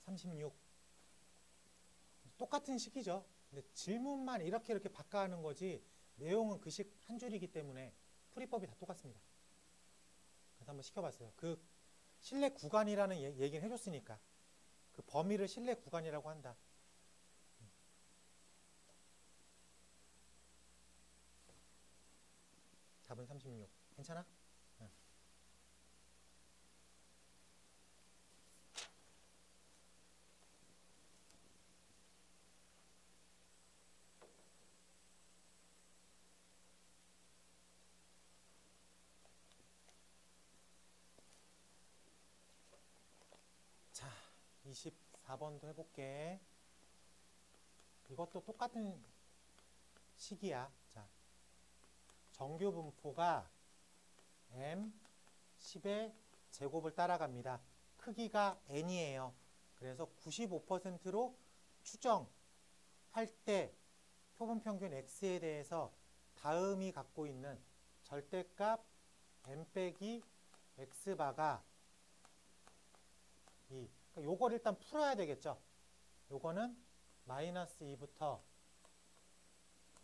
36. 똑같은 식이죠. 근데 질문만 이렇게 바꿔하는 거지 내용은 그 식 한 줄이기 때문에 풀이법이 다 똑같습니다. 그래서 한번 시켜봤어요. 그 실내 구간이라는 얘기는 해줬으니까 그 범위를 실내 구간이라고 한다. 답은 36. 괜찮아? 응. 자, 24번도 해볼게. 이것도 똑같은 식이야. 자, 정규 분포가 m 10의 제곱을 따라갑니다. 크기가 n이에요. 그래서 95%로 추정할 때 표본평균 x에 대해서 다음이 갖고 있는 절대값 m 빼기 x바가 그러니까 요걸 일단 풀어야 되겠죠. 요거는 마이너스 2부터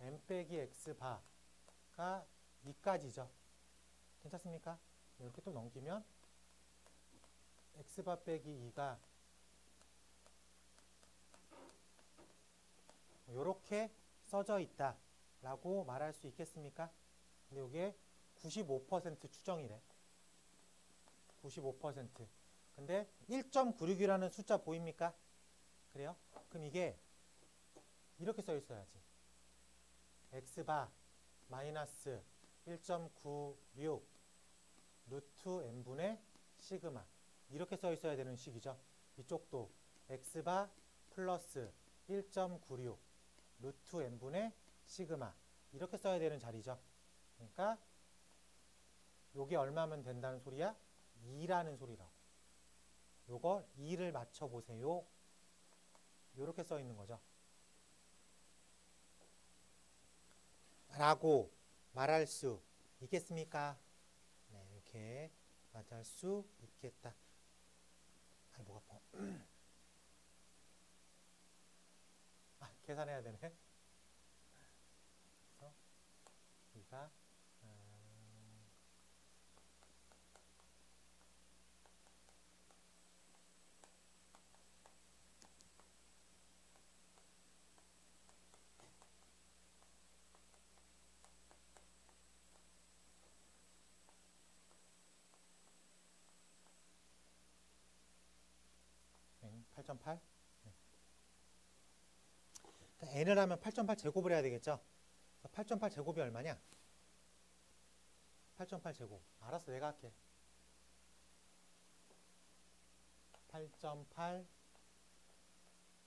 m 빼기 x바가 2까지죠. 괜찮습니까? 이렇게 또 넘기면 x바 빼기 2가 이렇게 써져 있다 라고 말할 수 있겠습니까? 근데 이게 95% 추정이래. 95%. 근데 1.96이라는 숫자 보입니까? 그래요? 그럼 이게 이렇게 써 있어야지. x바 마이너스 1.96 루트 n분의 시그마 이렇게 써 있어야 되는 식이죠. 이쪽도 x바 플러스 1.96 루트 n분의 시그마 이렇게 써야 되는 자리죠. 그러니까 요게 얼마면 된다는 소리야? 2라는 소리라고. 요거 2를 맞춰보세요. 요렇게 써 있는 거죠. 라고 말할 수 있겠습니까? 네, 이렇게 말할 수 있겠다. 아, 목 아파. 아, 계산해야 되네. 그래서 이가 8.8. 그러니까 n을 하면 8.8 제곱을 해야 되겠죠. 8.8 제곱이 얼마냐? 8.8 제곱. 알았어, 내가 할게. 8.8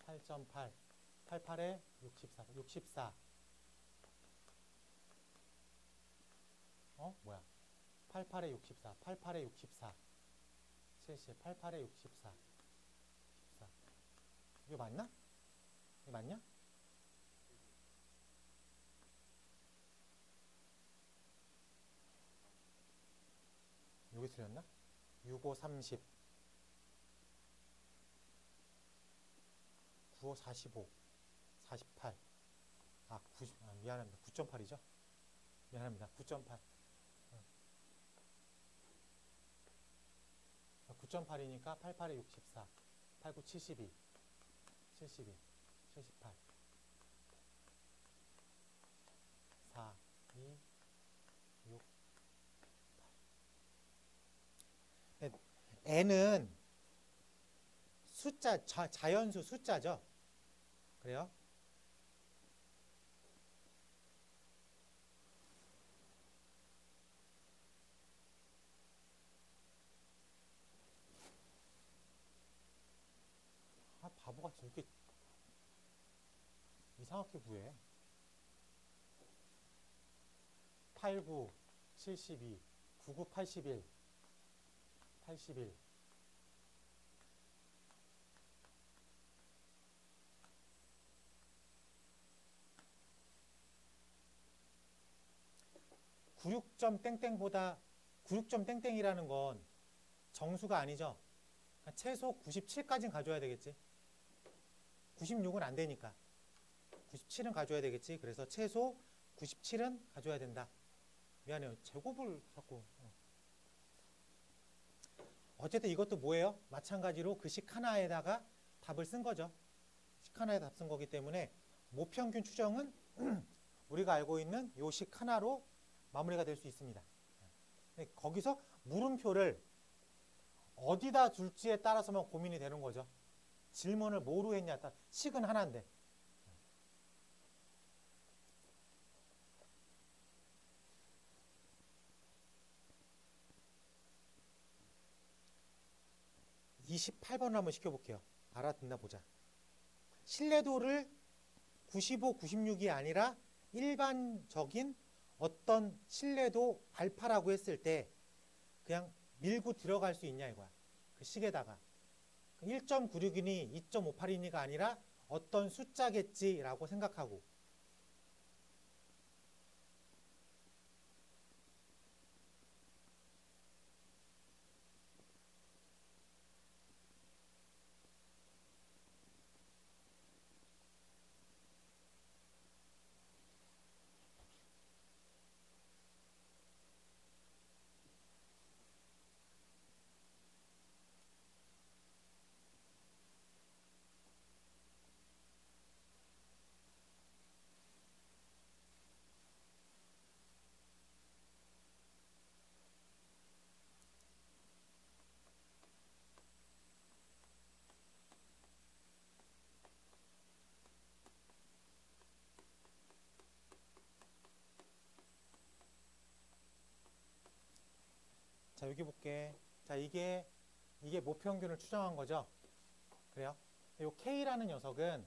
8.8 88에 64 64 뭐야 88에 64 88에 64 70 88에 64 14 이거 맞나? 이거 맞냐? 여기 틀렸나? 65 30 95 45 48 90, 미안합니다. 9.8이죠? 미안합니다. 9.8 9.8이니까 88에 64 89 72 72 78 4 2 6 8 n은 숫자, 자연수 숫자죠. 그래요? 바보같이 이렇게 이상하게 구해. 89, 72, 99, 81, 81. (96점) 땡땡보다 96점 땡땡이라는 건 정수가 아니죠. 최소 97까지는 가져야 되겠지. 96은 안 되니까 97은 가져야 되겠지. 그래서 최소 97은 가져야 된다. 미안해요. 제곱을 자꾸. 어쨌든 이것도 뭐예요? 마찬가지로 그 식 하나에다가 답을 쓴 거죠. 식 하나에 답 쓴 거기 때문에 모평균 추정은 우리가 알고 있는 요 식 하나로 마무리가 될 수 있습니다. 거기서 물음표를 어디다 둘지에 따라서만 고민이 되는 거죠. 질문을 뭐로 했냐 따라 식은 하나인데. (28번) 한번 시켜볼게요. 알아듣나 보자. 신뢰도를 95, 96이 아니라 일반적인 어떤 신뢰도 알파라고 했을 때 그냥 밀고 들어갈 수 있냐 이거야. 그 식에다가 1.96이니 2.58이니가 아니라 어떤 숫자겠지라고 생각하고, 자 여기 볼게. 자 이게 모평균을 추정한 거죠. 그래요? 이 K라는 녀석은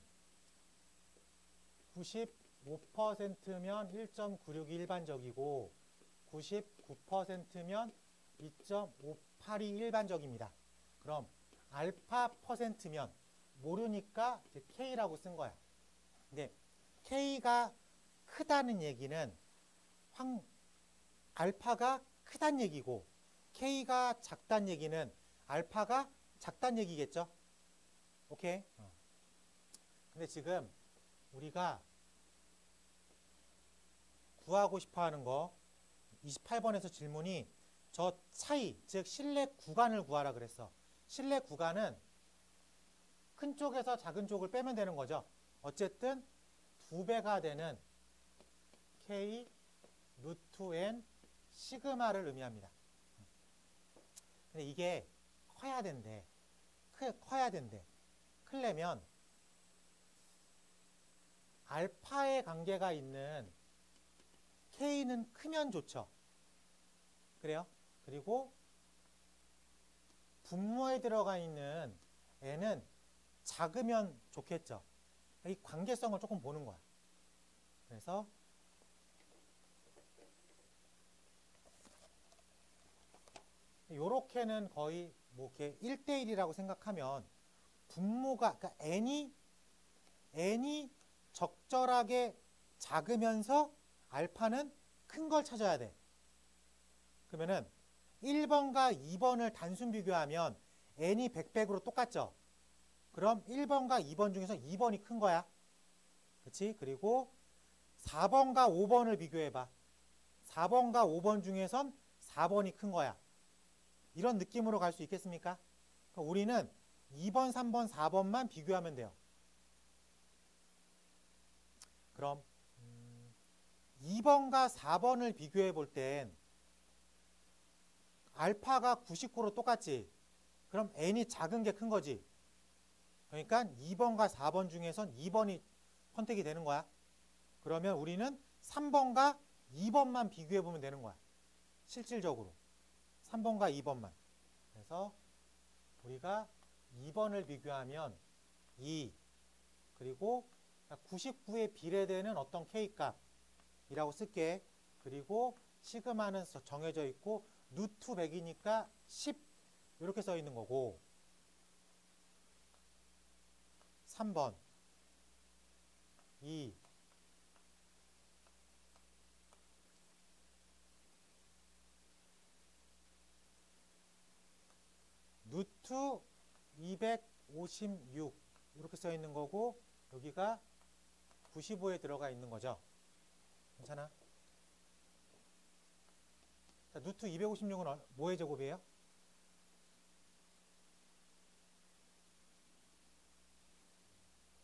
95%면 1.96이 일반적이고 99%면 2.58이 일반적입니다. 그럼 알파 퍼센트면 모르니까 이제 K라고 쓴 거야. 근데 K가 크다는 얘기는 알파가 크다는 얘기고 K가 작다는 얘기는 알파가 작다는 얘기겠죠? 오케이? 근데 지금 우리가 구하고 싶어 하는 거 28번에서 질문이 저 차이, 즉 실내 구간을 구하라 그랬어. 실내 구간은 큰 쪽에서 작은 쪽을 빼면 되는 거죠. 어쨌든 2배가 되는 K 루트 N 시그마를 의미합니다. 근데 이게 커야 된대. 커야 된대. 크려면 알파의 관계가 있는 K는 크면 좋죠. 그래요? 그리고 분모에 들어가 있는 N은 작으면 좋겠죠. 이 관계성을 조금 보는 거야. 그래서 요렇게는 거의 뭐 이렇게 1대1이라고 생각하면 분모가, 그러니까 N이 적절하게 작으면서 알파는 큰 걸 찾아야 돼. 그러면은 1번과 2번을 단순 비교하면 N이 100으로 똑같죠? 그럼 1번과 2번 중에서 2번이 큰 거야. 그치? 그리고 4번과 5번을 비교해봐. 4번과 5번 중에선 4번이 큰 거야. 이런 느낌으로 갈 수 있겠습니까? 그러니까 우리는 2번, 3번, 4번만 비교하면 돼요. 그럼 2번과 4번을 비교해 볼 땐 알파가 99로 똑같지. 그럼 n이 작은 게 큰 거지. 그러니까 2번과 4번 중에선 2번이 선택이 되는 거야. 그러면 우리는 3번과 2번만 비교해 보면 되는 거야. 실질적으로 3번과 2번만. 그래서 우리가 2번을 비교하면 2 그리고 99에 비례되는 어떤 K값이라고 쓸게. 그리고 시그마는 정해져 있고 루트 100이니까 10 이렇게 써 있는 거고, 3번 2 루트 256 이렇게 써 있는 거고, 여기가 95에 들어가 있는 거죠. 괜찮아? 자, 루트 256은 뭐의 제곱이에요?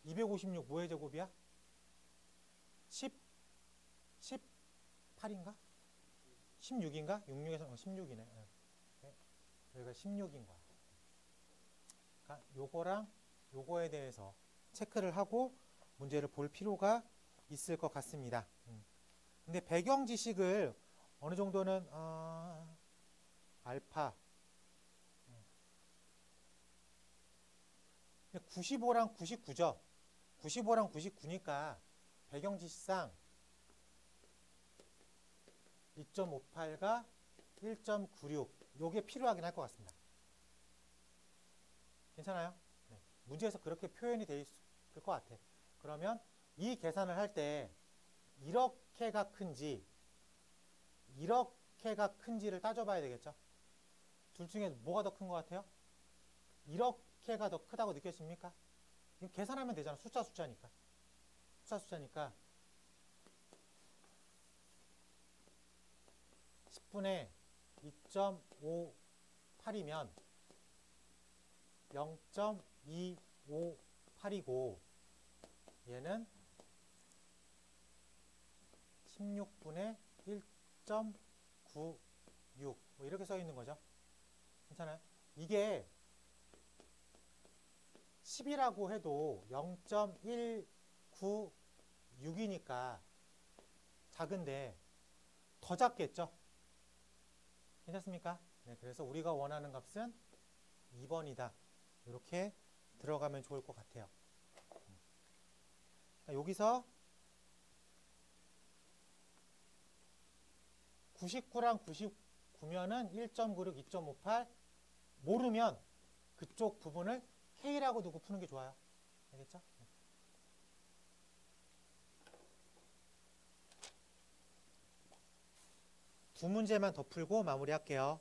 256 뭐의 제곱이야? 18인가? 16인가? 66에서 16이네. 네. 여기가 16인 거야. 그러니까 요거랑 요거에 대해서 체크를 하고 문제를 볼 필요가 있을 것 같습니다. 근데 배경 지식을 어느 정도는 알파 95랑 99죠. 95랑 99니까 배경 지식상 2.58과 1.96 요게 필요하긴 할 것 같습니다. 괜찮아요? 네. 문제에서 그렇게 표현이 돼 있을 것 같아. 그러면 이 계산을 할 때 이렇게가 큰지 이렇게가 큰지를 따져봐야 되겠죠. 둘 중에 뭐가 더 큰 것 같아요? 이렇게가 더 크다고 느껴집니까? 이거 계산하면 되잖아. 숫자니까 10분의 2.58이면 0.258이고 얘는 16분의 1.96 뭐 이렇게 써 있는 거죠. 괜찮아요? 이게 10이라고 해도 0.196이니까 작은데 더 작겠죠? 괜찮습니까? 네, 그래서 우리가 원하는 값은 2번이다. 이렇게 들어가면 좋을 것 같아요. 여기서 99랑 99면은 1.96, 2.58 모르면 그쪽 부분을 K라고 두고 푸는 게 좋아요. 알겠죠? 두 문제만 더 풀고 마무리할게요.